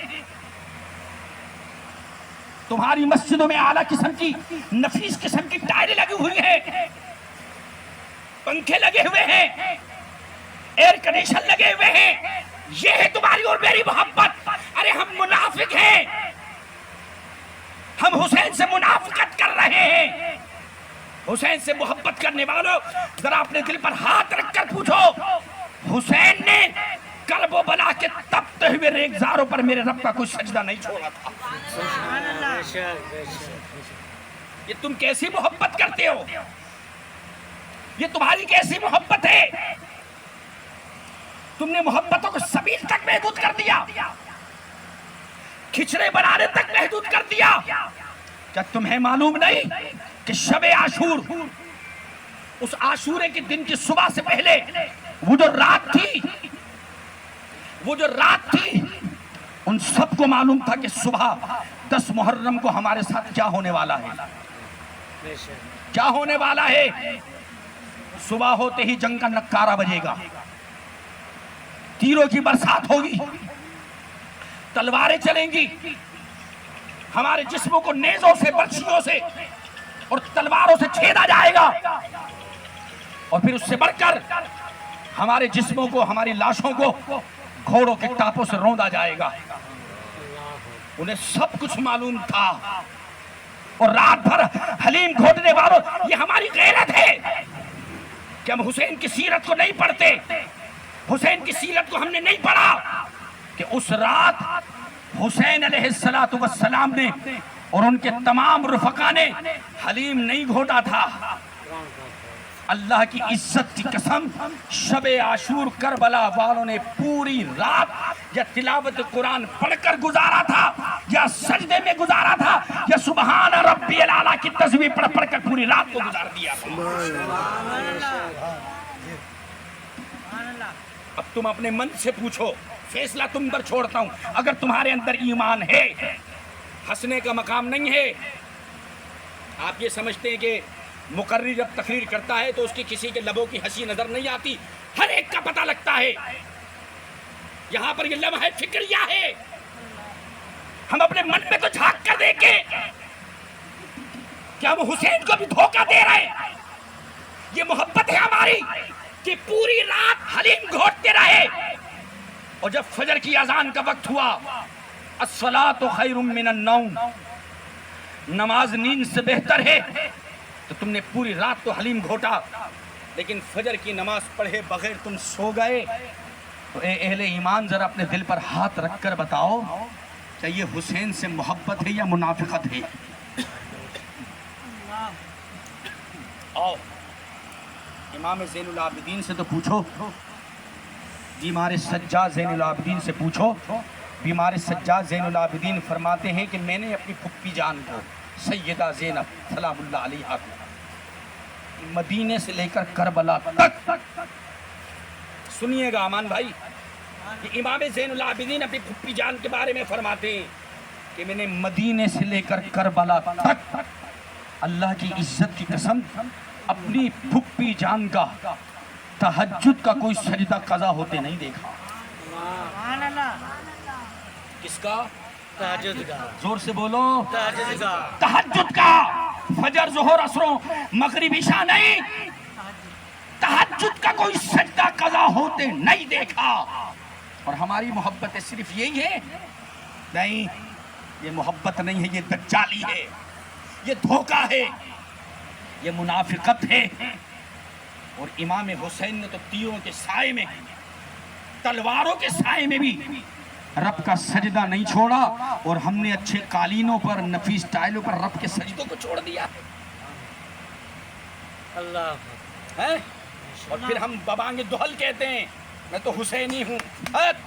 Speaker 1: تمہاری مسجدوں میں اعلیٰ قسم کی نفیس قسم کی ٹائلیں لگی ہوئی ہیں، پنکھے لگے ہوئے ہیں، ایئر کنڈیشن لگے ہوئے ہیں۔ یہ ہے تمہاری اور میری محبت؟ ارے ہم منافق ہیں، ہم حسین سے منافقت کر رہے ہیں. حسین سے محبت کرنے والوں ذرا اپنے دل پر ہاتھ رکھ کر پوچھو, حسین نے کرب و بلا کے تپتے ہوئے ریگزاروں پر میرے رب کا کوئی سجدہ نہیں چھوڑا تھا. یہ تم کیسی محبت کرتے ہو؟ یہ تمہاری کیسی محبت ہے؟ تم نے محبتوں کو سبیل تک محدود کر دیا, کھچڑے بنانے تک محدود کر دیا. کیا تمہیں معلوم نہیں کہ شب عاشور, اس عاشورے کے دن کی صبح سے پہلے وہ جو رات تھی, ان سب کو معلوم تھا کہ صبح 10 محرم کو ہمارے ساتھ کیا ہونے والا ہے, کیا ہونے والا ہے. صبح ہوتے ہی جنگ کا نکارہ بجے گا, تیروں کی برسات ہوگی, تلواریں چلیں گی, ہمارے جسموں کو نیزوں سے, برچھیوں سے اور تلواروں سے چھیدا جائے گا, اور پھر اس سے بڑھ کر ہمارے جسموں کو, ہماری لاشوں کو گھوڑوں کے ٹاپوں سے روندا جائے گا. انہیں سب کچھ معلوم تھا, اور رات بھر حلیم گھوٹنے والوں, یہ ہماری غیرت ہے کہ ہم حسین کی سیرت کو نہیں پڑھتے. حسین کی سیرت کو ہم نے نہیں پڑھا کہ اس رات حسین علیہ السلام نے اور ان کے تمام رفقا نے حلیم نہیں گھوٹا تھا. اللہ کی عزت کی قسم, شب عاشور کربلا والوں نے پوری رات یا تلاوت قرآن پڑھ کر گزارا تھا, یا سجدے میں گزارا تھا, یا سبحان ربی الاعلیٰ کی تسبیح پڑھ کر پوری رات کو گزار دیا تھا. اب تم اپنے من سے پوچھو, فیصلہ تم پر چھوڑتا ہوں. اگر تمہارے اندر ایمان ہے, ہنسنے کا مقام نہیں ہے. آپ یہ سمجھتے ہیں کہ مقرر جب تقریر کرتا ہے تو اس کی کسی کے لبوں کی ہنسی نظر نہیں آتی, ہر ایک کا پتہ لگتا ہے. یہاں پر یہ لمحہ فکریہ ہے. ہم اپنے من میں تو جھانک کر دیکھیں کہ ہم حسین کو بھی دھوکہ دے رہے ہیں. یہ محبت ہے ہماری کہ پوری رات حلیم گھوٹتے رہے, اور جب فجر کی اذان کا وقت ہوا, الصلاۃ خیر من النوم, نماز نیند سے بہتر ہے, تو تم نے پوری رات تو حلیم گھوٹا, لیکن فجر کی نماز پڑھے بغیر تم سو گئے. تو اے اہل ایمان ذرا اپنے دل پر ہاتھ رکھ کر بتاؤ, کیا یہ حسین سے محبت ہے یا منافقت ہے؟ آؤ امام زین العابدین سے تو پوچھو, بیمار سجاد زین العابدین سے پوچھو. بیمار سجاد زین العابدین فرماتے ہیں کہ میں نے اپنی پھپھی جان کو سیدہ زینب سلام اللہ علیہا کو مدینے سے لے کر کربلا تک, سنیے گا امان بھائی, یہ امام زین العابدین اپنی پھپھی جان کے بارے میں فرماتے ہیں کہ میں نے مدینے سے لے کر کربلا تک اللہ کی عزت کی قسم اپنی پھپھی جان کا تہجد کا کوئی سجدہ قضا ہوتے نہیں دیکھا. کس کا؟
Speaker 3: تہجد کا.
Speaker 1: زور سے بولو.
Speaker 3: تہجد کا.
Speaker 1: تہجد کا. فجر ظہر عصروں مغرب عشاء نہیں, تہجد کا کوئی سجدہ قضا ہوتے نہیں دیکھا. اور ہماری محبت صرف یہی ہے؟ نہیں, یہ محبت نہیں ہے, یہ دجالی ہے, یہ دھوکہ ہے, یہ منافقت ہے. اور امام حسین نے تو تیروں کے سائے میں, تلواروں کے سائے میں بھی رب کا سجدہ نہیں چھوڑا, اور ہم نے اچھے قالینوں پر, نفیس ٹائلوں پر رب کے سجدوں کو چھوڑ دیا
Speaker 3: اللہ
Speaker 1: ہے. اور پھر ہم ببانگ دہل کہتے ہیں میں تو حسینی ہوں.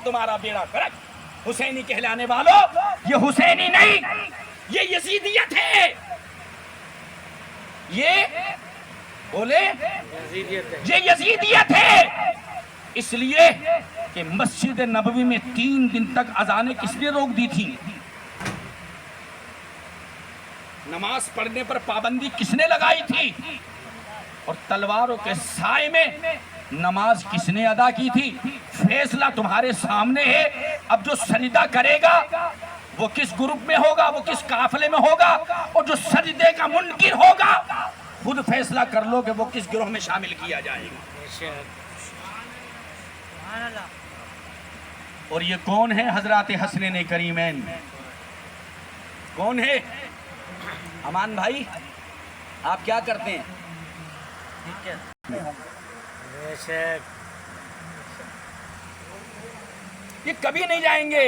Speaker 1: تمہارا بیڑا فرق, حسینی کہلانے والوں, یہ حسینی نہیں, یہ یزیدیت ہے. یہ بولے یہ یزیدیت ہے. اس لیے کہ مسجد نبوی میں 3 دن تک اذانیں کس نے روک دی تھی؟ نماز پڑھنے پر پابندی کس نے لگائی تھی؟ اور تلواروں کے سائے میں نماز کس نے ادا کی تھی؟ فیصلہ تمہارے سامنے ہے. اب جو سجدہ کرے گا وہ کس گروپ میں ہوگا, وہ کس قافلے میں ہوگا, اور جو سجدے کا منکر ہوگا خود فیصلہ کر لو کہ وہ کس گروہ میں شامل کیا جائے گا. اور یہ کون ہے حضرات حسنین کریمین؟ کون ہے امان بھائی؟ آپ کیا کرتے ہیں؟ یہ کبھی نہیں جائیں گے.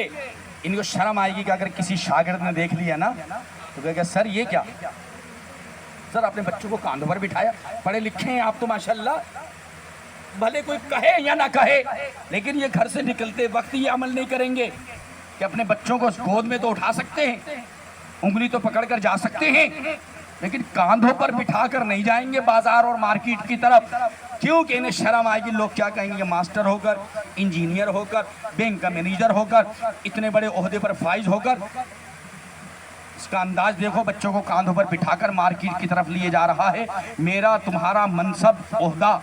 Speaker 1: ان کو شرم آئے گی کہ اگر کسی شاگرد نے دیکھ لیا نا تو کہے گا سر یہ کیا؟ سر اپنے بچوں کو کاندھوں پر بٹھایا. پڑھے لکھے ہیں آپ تو ماشاءاللہ، بھلے کوئی کہے یا نہ کہے، لیکن یہ گھر سے نکلتے وقت یہ عمل نہیں کریں گے کہ اپنے بچوں کو گود میں تو اٹھا سکتے ہیں، انگلی تو پکڑ کر جا سکتے ہیں، لیکن کاندھوں پر بٹھا کر نہیں جائیں گے بازار اور مارکیٹ کی طرف. کیونکہ انہیں شرم آئے گی. لوگ کیا کہیں گے؟ ماسٹر ہو کر، انجینئر ہو کر، بینک کا مینیجر ہو کر، اتنے بڑے عہدے پر فائز ہو کر، اس کا انداز دیکھو، بچوں کو کاندھوں پر بٹھا کر مارکیٹ کی طرف لیے جا رہا ہے. میرا تمہارا منصب، عہدہ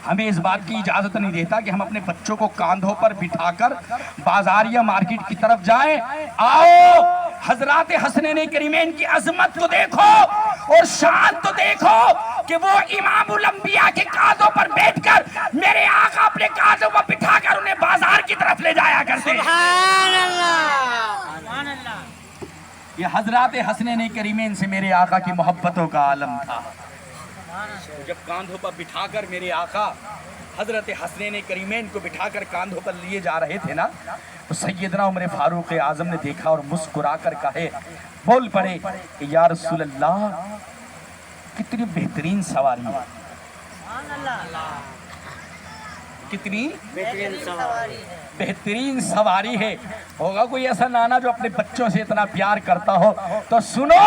Speaker 1: ہمیں اس بات کی اجازت نہیں دیتا کہ ہم اپنے بچوں کو کاندھوں پر بٹھا کر بازار یا مارکیٹ کی طرف جائیں. آؤ حضرات حسنین کریمین کی عظمت کو دیکھو اور شان تو دیکھو کہ وہ امام الانبیاء کے کاندھوں پر بیٹھ کر میرے آقا اپنے کاندھوں پر بٹھا کر انہیں بازار کی طرف لے جایا کرتے ہیں.
Speaker 3: سبحان اللہ، سبحان اللہ.
Speaker 1: یہ حضرات حسنین کریمین سے میرے آقا کی محبتوں کا عالم تھا. جب کاندھوں پر بٹھا کر میرے آقا حضرت حسنین کریمین کو بٹھا کر کاندھوں پر لیے جا رہے تھے نا، تو سیدنا عمر فاروق اعظم نے دیکھا اور مسکرا کر کہے، بول پڑے کہ یا رسول اللہ کتنی بہترین سواری ہے. کتنی بہترین سواری ہے. ہوگا کوئی ایسا نانا جو اپنے بچوں سے اتنا پیار کرتا ہو؟ تو سنو،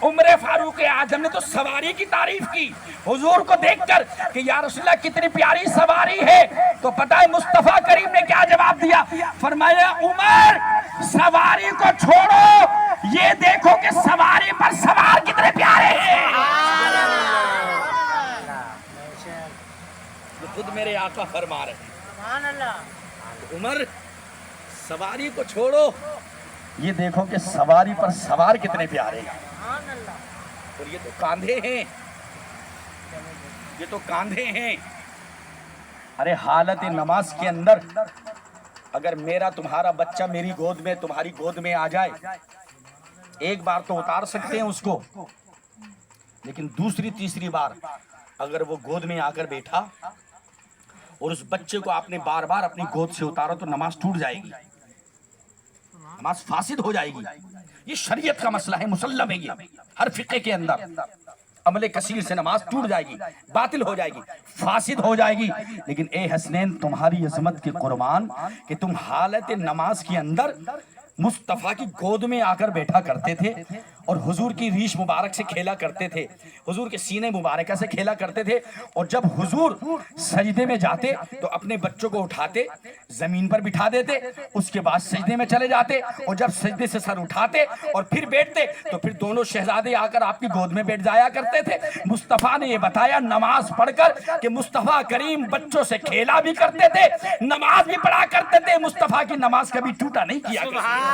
Speaker 1: عمر فاروق اعظم نے تو سواری کی تعریف کی حضور کو دیکھ کر کہ یا رسول اللہ کتنی پیاری سواری ہے. تو پتہ ہے مصطفیٰ کریم نے کیا جواب دیا؟ فرمایا عمر سواری کو چھوڑو، یہ دیکھو کہ سواری پر سوار کتنے پیارے ہیں. خود میرے آقا فرما رہے ہیں عمر سواری کو چھوڑو، یہ دیکھو کہ سواری پر سوار کتنے پیارے ہیں. اور یہ تو کاندھے ہیں، یہ تو کاندھے ہیں. ارے حالت نماز کے اندر اگر میرا تمہارا بچہ میری گود میں، تمہاری گود میں آ جائے، ایک بار تو اتار سکتے ہیں اس کو، لیکن دوسری تیسری بار اگر وہ گود میں آ کر بیٹھا اور اس بچے کو آپ نے بار بار اپنی گود سے اتارا تو نماز ٹوٹ جائے گی، نماز فاسد ہو جائے گی. یہ شریعت کا مسئلہ ہے، مسلم ہے. یہ ہر فقہ کے اندر عمل کثیر سے نماز ٹوٹ جائے گی، باطل ہو جائے گی، فاسد ہو جائے گی. لیکن اے حسنین تمہاری عظمت کے قربان کہ تم حالت نماز کے اندر مصطفیٰ کی گود میں آ کر بیٹھا کرتے تھے اور حضور کی ریش مبارک سے کھیلا کرتے تھے، حضور کے سینے مبارکہ سے کھیلا کرتے تھے. اور جب حضور سجدے میں جاتے تو اپنے بچوں کو اٹھاتے، زمین پر بٹھا دیتے، اس کے بعد سجدے میں چلے جاتے، اور جب سجدے سے سر اٹھاتے اور پھر بیٹھتے تو پھر دونوں شہزادے آ کر آپ کی گود میں بیٹھ جایا کرتے تھے. مصطفیٰ نے یہ بتایا نماز پڑھ کر کہ مصطفیٰ کریم بچوں سے کھیلا بھی کرتے تھے، نماز بھی پڑھا کرتے تھے. مصطفیٰ کی نماز کبھی ٹوٹا نہیں کیا کرتے.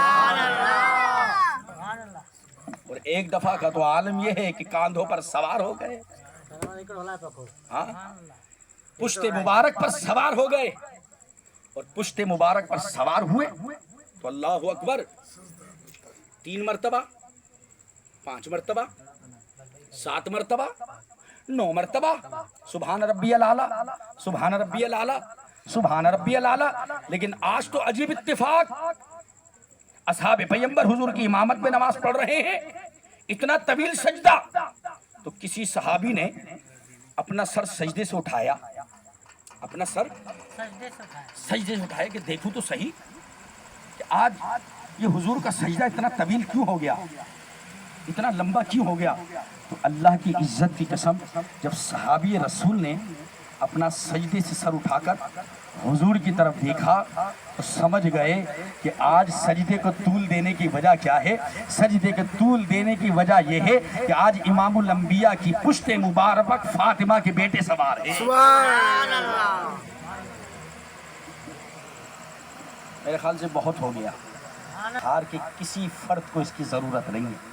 Speaker 1: اور ایک دفعہ کا تو عالم یہ ہے کہ کاندھوں پر سوار ہو گئے، ہاں پشت مبارک پر سوار ہو گئے. اور پشت مبارک پر سوار ہوئے تو اللہ اکبر 3 مرتبہ، 5 مرتبہ، 7 مرتبہ، 9 مرتبہ سبحان ربی الاعلیٰ، سبحان ربی الاعلیٰ، سبحان ربی الاعلیٰ. لیکن آج تو عجیب اتفاق، اصحاب پیغمبر حضور کی امامت میں نماز پڑھ رہے ہیں، اتنا طویل سجدہ. تو کسی صحابی نے اپنا سر سجدے سے اٹھایا، اپنا سر سجدے سے اٹھایا کہ دیکھوں تو صحیح کہ آج یہ حضور کا سجدہ اتنا طویل کیوں ہو گیا، اتنا لمبا کیوں ہو گیا. تو اللہ کی عزت کی قسم جب صحابی رسول نے اپنا سجدے سے سر اٹھا کر حضور کی طرف دیکھا تو سمجھ گئے کہ آج سجدے کو طول دینے کی وجہ کیا ہے. سجدے کو طول دینے کی وجہ یہ ہے کہ آج امام الانبیاء کی پشت مبارک فاطمہ کے بیٹے سوار ہیں.
Speaker 2: سبحان اللہ.
Speaker 1: میرے خیال سے بہت ہو گیا، ہار کے کسی فرد کو اس کی ضرورت نہیں ہے.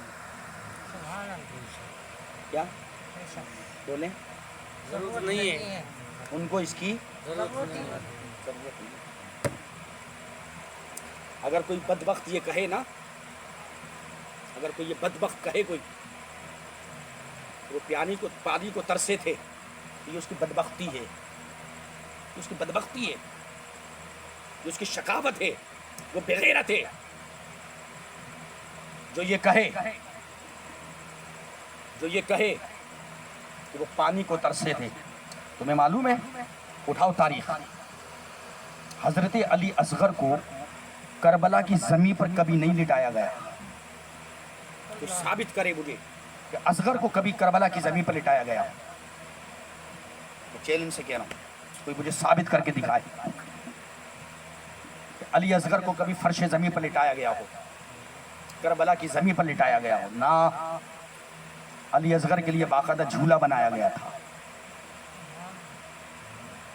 Speaker 1: کیا بولیں؟
Speaker 3: ضرورت نہیں ہے
Speaker 1: ان کو اس کی
Speaker 3: ضرورت نہیں ہے.
Speaker 1: اگر کوئی بدبخت یہ کہے نا، اگر کوئی یہ بدبخت کہے کوئی وہ پانی کو ترسے تھے. یہ اس کی بدبختی ہے, یہ اس کی بدبختی ہے, یہ اس کی شقاوت ہے, وہ بغیرت ہے جو یہ کہے کہ وہ پانی کو ترسے تھے. تمہیں معلوم ہے, اٹھاؤ تاریخ, حضرت علی اصغر کو کربلا کی زمین پر کبھی نہیں لٹایا گیا. تو ثابت کرے مجھے کہ اصغر کو کبھی کربلا کی زمین پر لٹایا گیا. چیلنج سے کہہ رہا ہوں, کوئی مجھے ثابت کر کے دکھائے کہ علی اصغر کو کبھی فرش زمین پر لٹایا گیا ہو, کربلا کی زمین پر لٹایا گیا ہو. نہ, علی اصغر کے لیے باقاعدہ جھولا بنایا گیا تھا.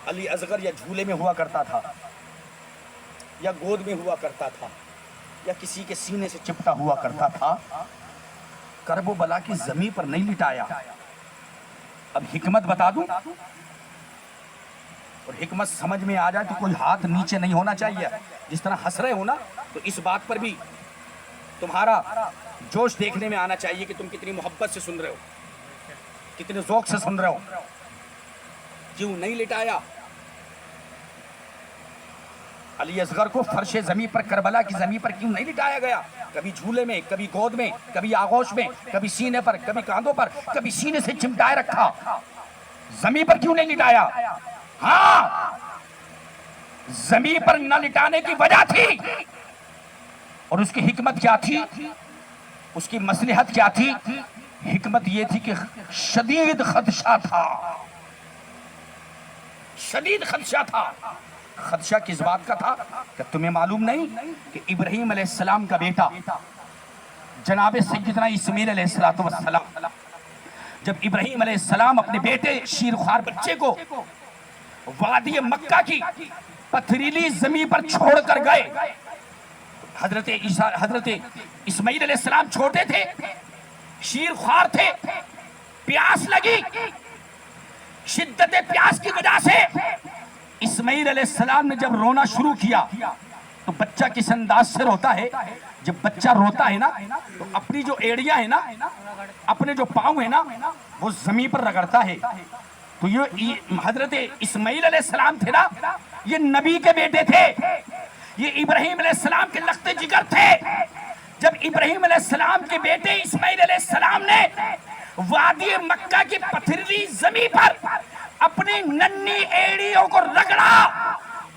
Speaker 1: علی اصغر یا جھولے میں ہوا کرتا تھا, یا گود میں ہوا کرتا تھا, یا کسی کے سینے سے چپٹا ہوا کرتا تھا. کرب و بلا کی زمین پر نہیں لٹایا. اب حکمت بتا دوں, اور حکمت سمجھ میں آ جائے تو کوئی ہاتھ نیچے نہیں ہونا چاہیے. جس طرح ہنس رہے ہو نا, تو اس بات پر بھی تمہارا جوش دیکھنے میں آنا چاہیے کہ تم کتنی محبت سے سن رہے ہو, کتنے ذوق سے سن رہے ہو. کیوں نہیں لٹایا علی اصغر کو فرش زمین پر, کربلا کی زمین پر کیوں نہیں لٹایا گیا؟ کبھی جھولے میں, کبھی گود میں, کبھی آغوش میں, کبھی سینے پر, کبھی کاندھوں پر, کبھی سینے سے چمٹائے رکھا. زمین پر کیوں نہیں لٹایا؟ ہاں, زمین پر نہ لٹانے کی وجہ تھی, اور اس کی حکمت کیا تھی, اس کی مصلحت کیا تھی؟ حکمت یہ تھی کہ شدید خدشہ تھا, شدید خدشہ تھا. خدشہ کس بات کا تھا کہ تمہیں معلوم نہیں کہ ابراہیم علیہ السلام کا بیٹا جناب سیدنا اسماعیل علیہ السلام, جب ابراہیم علیہ السلام اپنے بیٹے شیرخوار بچے کو وادی مکہ کی پتھریلی زمین پر چھوڑ کر گئے. حضرت اسماعیل علیہ السلام چھوٹے تھے, شیرخوار تھے, پیاس لگی. شدت پیاس کی وجہ سے اسماعیل علیہ السلام نے جب رونا شروع کیا, تو بچہ کس انداز سے روتا ہے؟ جب بچہ روتا ہے نا, تو اپنی جو ایڑیاں ہیں نا, اپنے جو پاؤں ہیں نا, وہ زمین پر رگڑتا ہے. تو یہ حضرت اسماعیل علیہ السلام تھے نا, یہ نبی کے بیٹے تھے, یہ ابراہیم علیہ السلام کے لخت جگر تھے. جب ابراہیم علیہ السلام کے بیٹے اسماعیل علیہ السلام نے وادی مکہ کی پتھریلی زمین پر اپنی ننھی ایڑیوں کو رگڑا,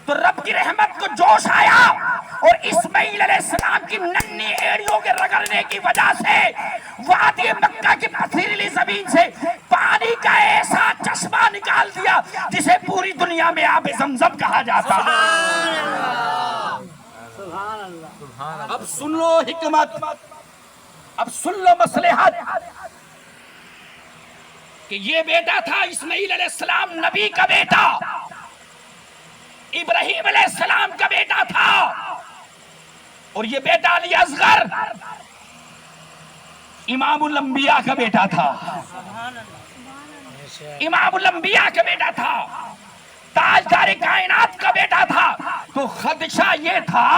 Speaker 1: تو رب کی رحمت کو جوش آیا, اور اسماعیل علیہ السلام کی ننھی ایڑیوں کے رگڑنے کی وجہ سے وادی مکہ کی پتھریلی زمین سے پانی کا ایسا چشمہ نکال دیا جسے پوری دنیا میں آب زمزم کہا جاتا ہے. اب سن لو حکمت, اب سن لو مصلحت, کہ یہ بیٹا تھا اسماعیل علیہ السلام, نبی کا بیٹا, ابراہیم علیہ السلام کا بیٹا تھا, اور یہ بیٹا علی اصغر امام الانبیاء کا بیٹا تھا, امام الانبیاء کا بیٹا تھا, تاجدار کائنات کا بیٹا تھا. تو خدشہ یہ تھا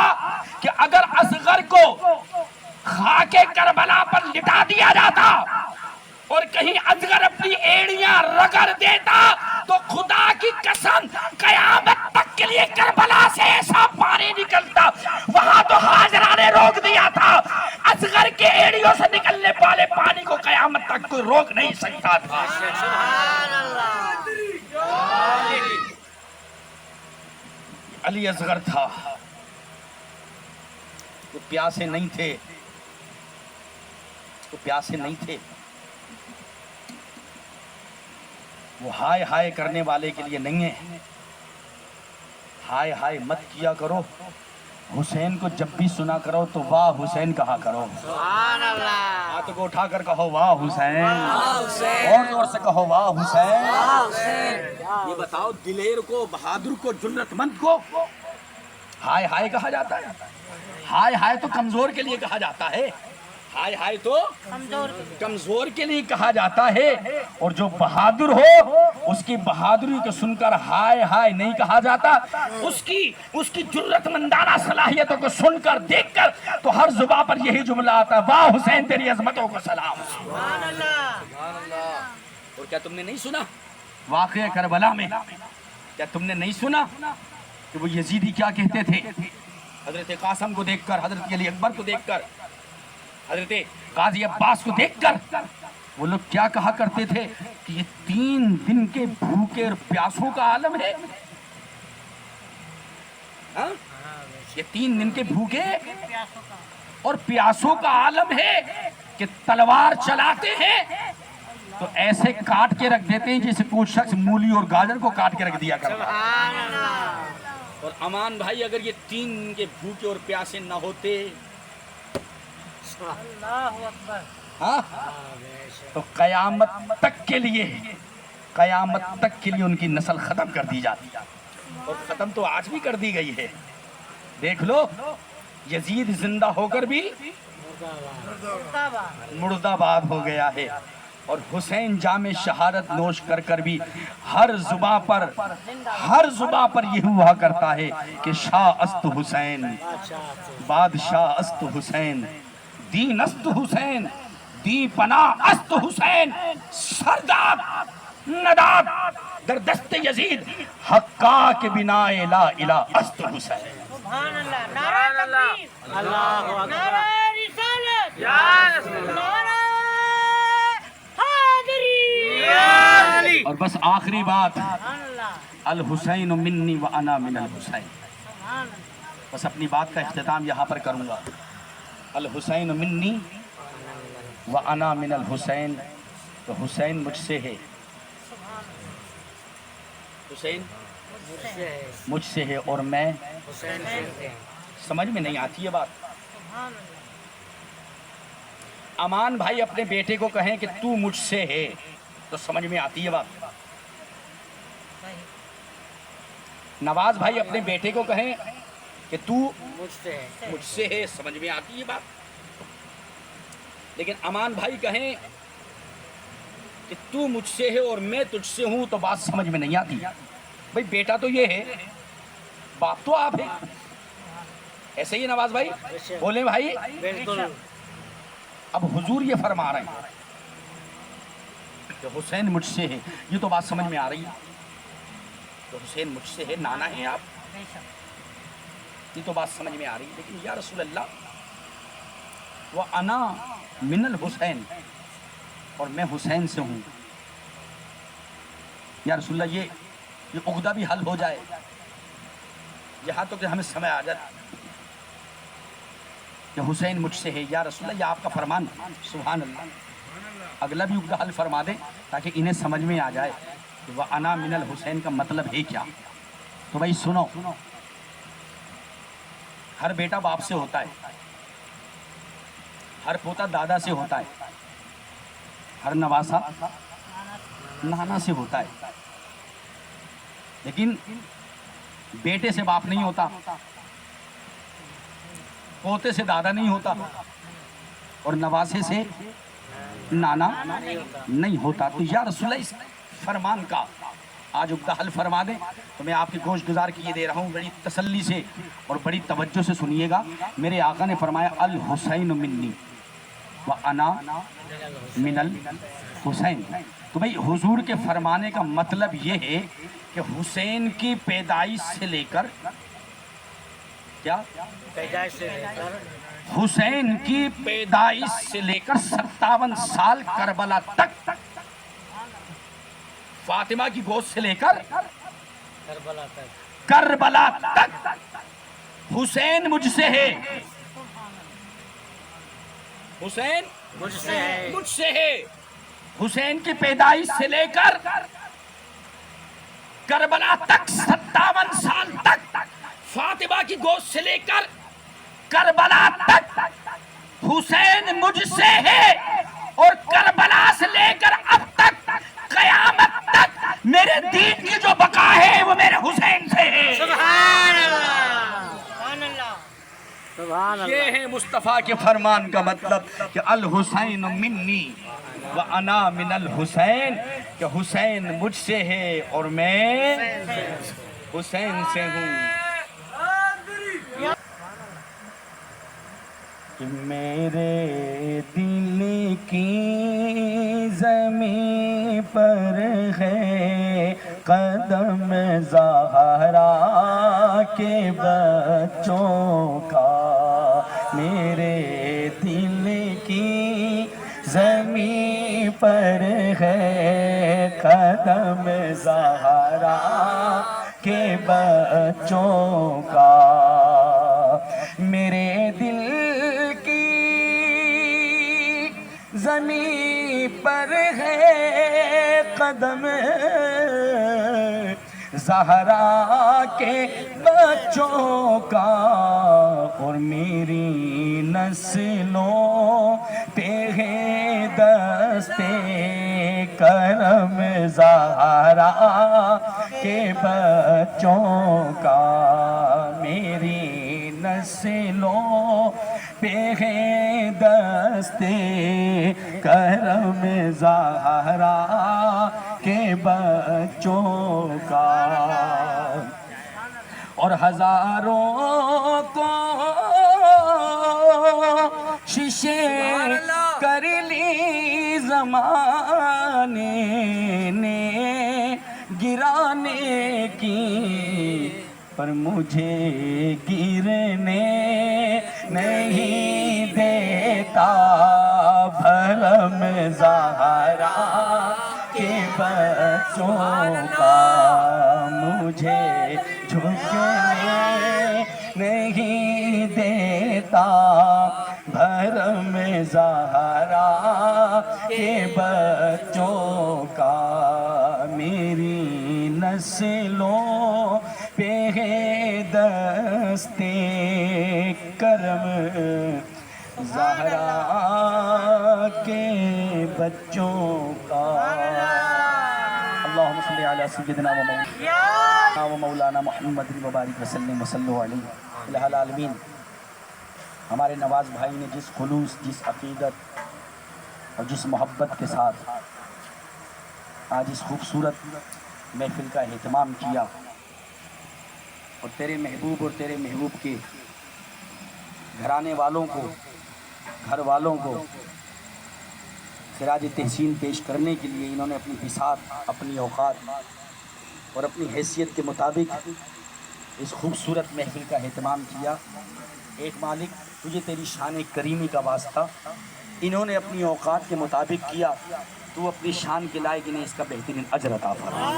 Speaker 1: کہ اگر اصغر کو خاک کربلا پر لٹا دیا جاتا اور کہیں اصغر اپنی ایڑیاں رگڑ دیتا, تو خدا کی قسم قیامت تک کے لیے کربلا سے ایسا پانی نکلتا. وہاں تو حاضرہ نے روک دیا تھا, اصغر کے ایڑیوں سے نکلنے والے پانی کو قیامت تک کوئی روک نہیں سکتا تھا. علی اصغر تھا, وہ پیاسے نہیں تھے, وہ پیاسے نہیں تھے, وہ ہائے ہائے کرنے والے کے لیے نہیں ہے. ہائے ہائے مت کیا کرو, حسین کو جب بھی سنا کرو تو واہ حسین کہا کرو.
Speaker 3: سبحان اللہ.
Speaker 1: ہاتھ کو اٹھا کر کہو واہ حسین, اور زور سے کہو واہ حسین. یہ بتاؤ, دلیر کو, بہادر کو, جرت مند کو ہائے ہائے کہا جاتا ہے؟ ہائے ہائے تو کمزور کے لیے کہا جاتا ہے, ہائے ہائے تو کمزور کے لیے کہا جاتا ہے. اور جو بہادر ہو اس کی بہادری کو سن کر ہائے ہائے نہیں کہا جاتا, اس کی جرت مندانہ صلاحیتوں کو سن کر, دیکھ کر تو ہر زبان پر یہی جملہ آتا ہے, واہ حسین تیری عظمتوں کو سلام.
Speaker 3: سبحان اللہ.
Speaker 1: کیا تم نے نہیں سنا واقعہ کربلا میں؟ کیا تم نے نہیں سنا کہ وہ یزیدی کیا کہتے تھے حضرت قاسم کو دیکھ کر، حضرت علی اکبر کو دیکھ کر، حضرت قاضی عباس کو دیکھ کر؟ وہ لوگ کیا کہا کرتے تھے کہ یہ 3 دن کے بھوکے اور پیاسوں کا عالم ہے. ہاں؟ یہ 3 دن کے بھوکے اور پیاسوں کا عالم ہے کہ تلوار چلاتے ہیں تو ایسے کاٹ کے رکھ دیتے ہیں جیسے کوئی شخص مولی اور گاجر کو کاٹ کے رکھ دیا کرتا ہے. اور امان بھائی اگر یہ 3 دن کے بھوکے اور پیاسے نہ ہوتے ہاں تو قیامت تک کے لیے ان کی نسل ختم کر دی جاتی، اور ختم تو آج بھی کر دی گئی ہے. دیکھ لو یزید زندہ ہو کر بھی مردہ باد ہو گیا ہے، اور حسین جام شہادت نوش کر کر بھی ہر زباں پر یہ ہوا کرتا ہے کہ شاہ است حسین، بادشاہ است حسین، دین است حسین، دی پناہ است حسین، سرداب نداب در دست یزید، حقا کے بنا لا الہ است حسین.
Speaker 3: سبحان اللہ. نعرہ تکبیر، اللہ اکبر، نعرہ رسالت، یا رسول اللہ، نعرہ حیدری.
Speaker 1: اور بس آخری بات،
Speaker 3: سبحان اللہ.
Speaker 1: الحسین منی و انا من الحسین.
Speaker 3: سبحان اللہ.
Speaker 1: بس اپنی بات کا اختتام یہاں پر کروں گا. الحسین منی و انا من الحسین، تو حسین مجھ سے ہے، حسین مجھ سے ہے اور میں. سمجھ میں نہیں آتی یہ بات.
Speaker 3: سبحان اللہ.
Speaker 1: امان بھائی اپنے بیٹے کو کہیں کہ تو مجھ سے ہے تو سمجھ میں آتی ہے بات. نواز بھائی اپنے بیٹے کو کہیں کہ تو مجھ سے ہے، سمجھ میں آتی ہے بات. لیکن امان بھائی کہیں کہ تو مجھ سے ہے اور میں تجھ سے ہوں تو بات سمجھ میں نہیں آتی. بھئی بیٹا تو یہ ہے، باپ تو آپ ہے. ایسے ہی نواز بھائی بولیں بھائی. اب حضور یہ فرما رہے ہیں کہ حسین مجھ سے ہے، یہ تو بات سمجھ میں آ رہی ہے. تو حسین مجھ سے ہے، نانا ہے آپ، یہ تو بات سمجھ میں آ رہی ہے. لیکن یا رسول اللہ وَأَنَا مِنَ الْحُسَيْن، اور میں حسین سے ہوں. یا رسول اللہ یہ عقدہ بھی حل ہو جائے، یہاں تو کہ ہمیں سمجھ آ جائے کہ حسین مجھ سے ہے. یا رسول اللہ یہ آپ کا فرمان. سبحان اللہ. اگلا بھی عقدہ حل فرما دیں تاکہ انہیں سمجھ میں آ جائے کہ وَأَنَا مِنَ الْحُسَيْن کا مطلب ہے کیا. تو بھائی سنو، ہر بیٹا باپ سے ہوتا ہے، ہر پوتا دادا سے ہوتا ہے، ہر نواسا نانا سے ہوتا ہے. لیکن بیٹے سے باپ نہیں ہوتا، پوتے سے دادا نہیں ہوتا، اور نواسے سے نانا نہیں ہوتا. تو یا رسول اللہ اس فرمان کا آج عقدہ حل فرما دیں. تو میں آپ کی گوش گزار کی یہ دے رہا ہوں، بڑی تسلی سے اور بڑی توجہ سے سنیے گا. میرے آقا نے فرمایا الحسین منی وَأَنَا مِنَ الْحُسَيْن. تو بھئی حضور کے فرمانے کا مطلب یہ ہے کہ حسین کی پیدائش سے لے کر کیا؟ حسین کی پیدائش سے لے کر 57 سال کربلا تک، فاطمہ کی گود سے لے کر کربلا تک حسین مجھ سے ہے. حسین مجھ سے ہے. حسین کی پیدائش سے لے کر کربلا تک 57 سال تک، فاطمہ کی گود سے لے کر کربلا تک حسین مجھ سے ہے. اور کربلا سے لے کر اب تک قیامت تک میرے دین کی جو بقا ہے وہ میرے حسین سے ہے.
Speaker 3: سبحان اللہ. سبحان اللہ. سبحان اللہ.
Speaker 1: یہ ہے مصطفیٰ کے فرمان کا مطلب کہ الحسین منی وَأَنَا مِنَ الْحُسَيْن، کہ حسین مجھ سے ہے اور میں حسین سے ہوں. کہ میرے دل کی زمین پر ہے قدم زہرا کے بچوں کا، میرے دل کی زمین پر ہے قدم زہرا کے بچوں کا، میرے دل کی زمین پر ہے قدم زہرا کے بچوں کا، اور میری نسلوں پہ ہے دستے کرم زہرا کے بچوں کا، میری نسلوں پہ ہے دستے کرم زہرا کے بچوں کا، اور ہزاروں کوششیں کر لی زمانے نے گرانے کی، پر مجھے گرنے نہیں دیتا بھرم زہرا کے بچوں کا، مجھے جھکنے نہیں دیتا بھرم زہرا کے بچوں کا، میری نسلوں پہ ہے دستے کرم زہرا کے بچوں کا۔ اللہم صلی علی سیدنا و مولانا محمد مبارک وسلم وصلو علیہ الہ العالمین۔ ہمارے نواز بھائی نے جس خلوص، جس عقیدت اور جس محبت کے ساتھ آج اس خوبصورت محفل کا اہتمام کیا، اور تیرے محبوب اور تیرے محبوب کے گھرانے والوں کو، گھر والوں کو خراج تحسین پیش کرنے کے لیے انہوں نے اپنی بساط، اپنی اوقات اور اپنی حیثیت کے مطابق اس خوبصورت محفل کا اہتمام کیا۔ ایک مالک تجھے تیری شان کریمی کا واسطہ، انہوں نے اپنی اوقات کے مطابق کیا، تو اپنی شان کے لائق انہیں اس کا بہترین اجر عطا فرما۔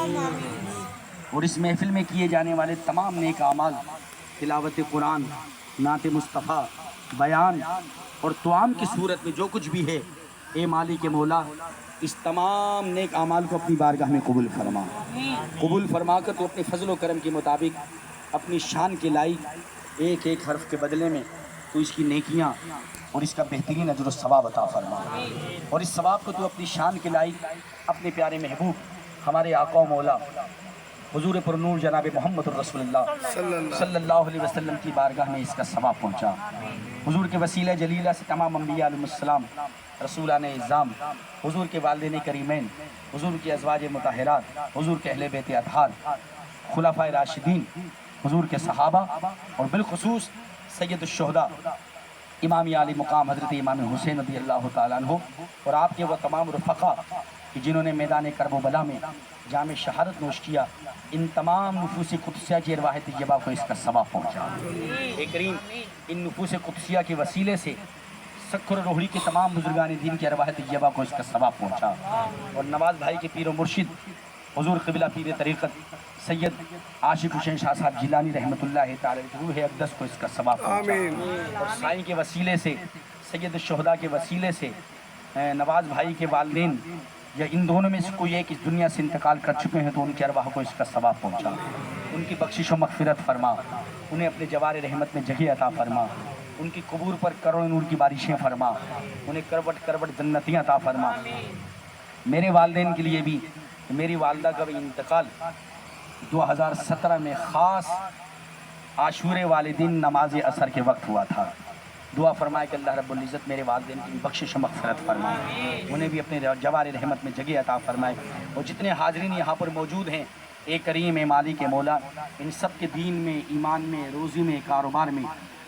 Speaker 1: اور اس محفل میں کیے جانے والے تمام نیک اعمال، تلاوت قرآن، نعت مصطفیٰ، بیان اور توام کی صورت میں جو کچھ بھی ہے، اے مالک مولا اس تمام نیک اعمال کو اپنی بارگاہ میں قبول فرما، قبول فرما کر تو اپنے فضل و کرم کے مطابق اپنی شان کے لائق ایک ایک حرف کے بدلے میں تو اس کی نیکیاں اور اس کا بہترین اجر و ثواب عطا فرما، اور اس ثواب کو تو اپنی شان کے لائق اپنے پیارے محبوب ہمارے آقا و مولا حضور پر نور جناب محمد الرسول اللہ صلی اللہ علیہ وسلم کی بارگاہ میں اس کا ثواب پہنچا۔ حضور کے وسیلہ جلیلہ سے تمام انبیاء علیہ السلام، رسولان اعظام، حضور کے والدین کریمین، حضور کی ازواج مطہرات، حضور کے اہل بیت اطہار، خلفائے راشدین، حضور کے صحابہ اور بالخصوص سید الشہداء امام عالی مقام حضرت امام حسین رضی اللہ تعالیٰ عنہ اور آپ کے وہ تمام رفقا کہ جنہوں نے میدان کرب و بلا میں جام شہادت نوش کیا، ان تمام نفوس قدسیہ کی ارواح طیبہ کو اس کا ثواب پہنچا۔ اے کریم، ان نفوس قدسیہ کے وسیلے سے سکر روحڑی کے تمام بزرگان دین کی ارواح طیبہ کو اس کا ثواب پہنچا، اور نواز بھائی کے پیر و مرشد حضور قبلہ پیر طریقت سید عاشق حسین شاہ صاحب جیلانی رحمۃ اللہ تعالی روح اقدس کو اس کا ثواب پہنچا، اور سائیں کے وسیلے سے، سید الشہداء کے وسیلے سے نواز بھائی کے والدین یا ان دونوں میں سے کوئی ایک اس دنیا سے انتقال کر چکے ہیں تو ان کی ارواح کو اس کا ثواب پہنچا، ان کی بخشش و مغفرت فرما، انہیں اپنے جوار رحمت میں جگہ عطا فرما، ان کی قبور پر کروڑ نور کی بارشیں فرما، انہیں کروٹ کروٹ جنتیاں عطا فرما۔ میرے والدین کے لیے بھی، میری والدہ کا بھی انتقال 2017 میں خاص عاشورے والدین نماز عصر کے وقت ہوا تھا۔ دعا فرمائے کہ اللہ رب العزت میرے والدین کی بخشش و مغفرت فرمائے، انہیں بھی اپنے جوار رحمت میں جگہ عطا فرمائے، اور جتنے حاضرین یہاں پر موجود ہیں، اے کریم، اے مالک مولا، ان سب کے دین میں، ایمان میں، روزی میں، کاروبار میں